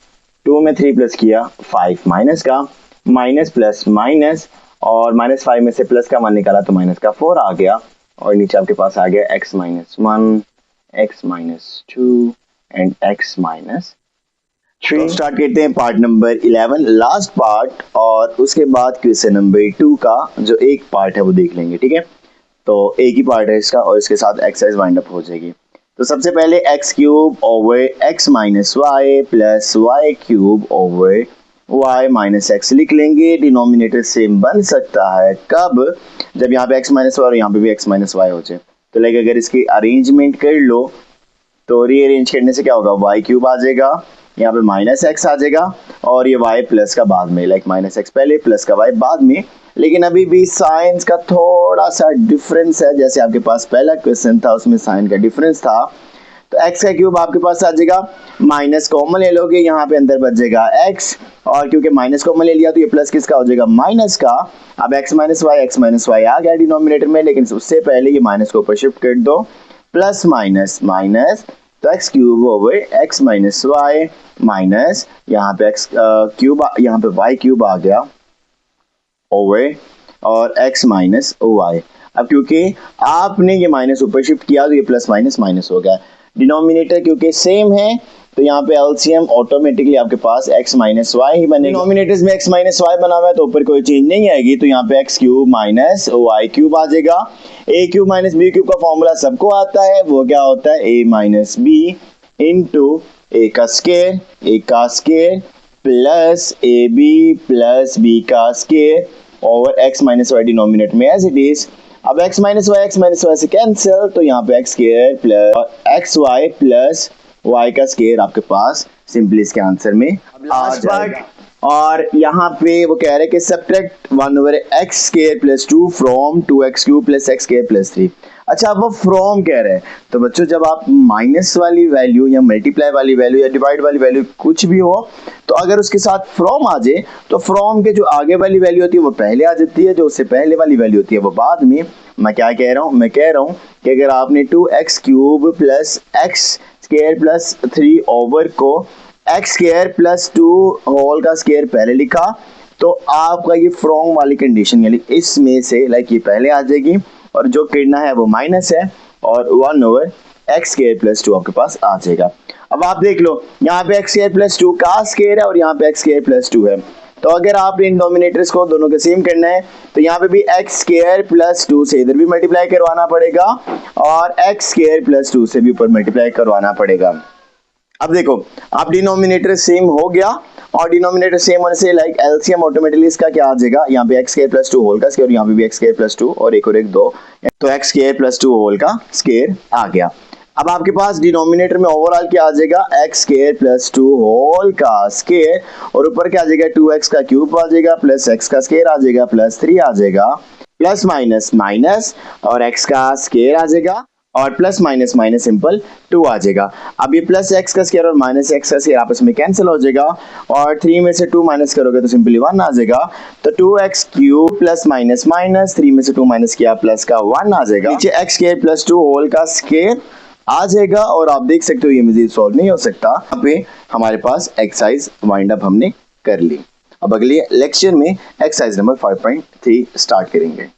2 में 3 प्लस किया 5 माइनस का माइनस प्लस माइनस और माइनस 5 में से प्लस का मान निकाला तो माइनस का 4 आ गया, और नीचे आपके पास आ गया x minus 1 x minus 2 and x minus 3। तो स्टार्ट करते हैं पार्ट नंबर 11 लास्ट पार्ट, और उसके बाद क्वेश्चन नंबर 2 का जो एक पार्ट है वो देख लेंगे। ठीक है, तो एक ही पार्ट है इसका और इसके साथ एक्सरसाइज वाइंड अप हो जाएगी। तो सबसे पहले x cube over x minus Y plus y cube over y minus x लिख लेंगे। डिनोमिनेटर सेम बन सकता है कब, जब यहाँ पे एक्स माइनस वाई और यहाँ पे भी एक्स माइनस वाई हो जाए। तो लाइक अगर इसकी अरेंजमेंट कर लो तो रीअरेंज करने से क्या होगा, वाई क्यूब आ जाएगा, यहाँ पे माइनस एक्स आ जाएगा और ये वाई प्लस का बाद में, लाइक माइनस एक्स पहले प्लस का वाई बाद में। लेकिन अभी भी साइंस का थोड़ा सा डिफरेंस है, जैसे आपके पास पहला क्वेश्चन था उसमें साइन का डिफरेंस था। तो x का क्यूब आपके पास आ जाएगा, माइनस कॉमन ले लोगे यहाँ पे अंदर बच जाएगा x, और क्योंकि माइनस कॉमन ले लिया तो ये प्लस किसका हो जाएगा, माइनस का। अब x माइनस वाई आ गया डिनोमिनेटर में, लेकिन उससे पहले ये माइनस को ऊपर शिफ्ट कर दो, प्लस माइनस माइनस, तो x cube over x minus y minus यहाँ पे x क्यूब, यहाँ पे y क्यूब आ गया ओवर और x माइनस वाई। अब क्योंकि आपने ये माइनस ऊपर शिफ्ट किया तो ये प्लस माइनस माइनस हो गया। डिनोमिनेटर क्योंकि सेम है तो यहाँ पे एलसीएम ऑटोमेटिकली आपके पास x माइनस वाई ही बनेगा। डिनोमिनेटर्स में x माइनस वाई बना हुआ है तो ऊपर कोई चेंज नहीं आएगी, तो यहाँ पे x cube minus Y cube आ जाएगा। a cube minus B cube का फॉर्मूला सबको आता है, वो क्या होता है a minus B into a का square plus A B plus B का square over x minus Y denominator में एज इट इज। अब x माइनस वाई से कैंसिल, तो यहाँ पे x square plus X Y plus y का square आपके पास सिंपली इसके आंसर में आ जाएगा। और यहाँ पे वो कह रहे हैं कि subtract 1 over x square plus 2 from 2x cube plus x square plus 3। अच्छा, अब वो फ्रॉम कह रहे हैं, तो बच्चों जब आप माइनस वाली वैल्यू या मल्टीप्लाई वाली वैल्यू या डिवाइड वाली वैल्यू कुछ भी हो, तो अगर उसके साथ फ्रॉम आ जाए तो फ्रॉम के जो आगे वाली वैल्यू होती है वो पहले आ जाती है, जो उससे पहले वाली वैल्यू होती है वो बाद में। मैं क्या कह रहा हूँ, मैं कह रहा हूँ कि अगर आपने 2x cube plus x square plus 3 over को x स्केयर प्लस 2 होल का स्केयर पहले लिखा, तो आपका ये फ्रॉम वाली कंडीशन यानी इसमें से लाइक ये पहले आ जाएगी और जो करना है वो माइनस है और 1 ओवर एक्स स्केयर प्लस 2 आपके पास आ जाएगा। अब आप देख लो यहाँ पे एक्स स्केयर प्लस 2 का स्केयर है और यहाँ पे एक्स स्केयर प्लस 2 है, तो अगर आप इन डोमिनेटर्स को दोनों के सेम करना है तो यहाँ पे भी एक्स स्केयर प्लस 2 से इधर भी मल्टीप्लाई करवाना पड़ेगा और एक्स स्केयर प्लस 2 से भी ऊपर मल्टीप्लाई करवाना पड़ेगा। अब देखो आप डिनोमिनेटर सेम हो गया और डिनोमिनेटर सेम होने से लाइक एलसीएम ऑटोमेटिकली इसका क्या आ जाएगा, यहाँ पे एक्स स्क्वायर प्लस 2 होल का स्क्वायर और यहाँ पे भी एक्स स्क्वायर प्लस 2 और एक 2, तो एक्स स्क्वायर प्लस 2 होल का स्क्वायर आ गया। अब आपके पास डिनोमिनेटर में ओवरऑल क्या आ जाएगा, एक्स स्क्वायर प्लस 2 होल का स्क्वायर और ऊपर क्या आ जाएगा 2x का क्यूब आ जाएगा प्लस x का स्क्वायर आ जाएगा प्लस 3 आ जाएगा प्लस माइनस माइनस और x का स्क्वायर आ जाएगा और प्लस माइनस माइनस सिंपल 2 आ जाएगा। अब ये प्लस x का स्क्वायर और माइनस x का स्क्वायर आपस में कैंसिल हो जाएगा और 3 में से 2 माइनस करोगे तो सिंपली 1 आ जाएगा, तो 2x cube plus minus minus 3 में से 2 माइनस किया प्लस का 1 आ जाएगा। नीचे x स्क्वायर प्लस 2 होल का स्क्वायर आ जाएगा और आप देख सकते हो ये मजीद सॉल्व नहीं हो सकता। यहाँ पे हमारे पास एक्सरसाइज वाइंड अप हमने कर ली। अब अगले लेक्चर में एक्सरसाइज नंबर 5.3 स्टार्ट करेंगे।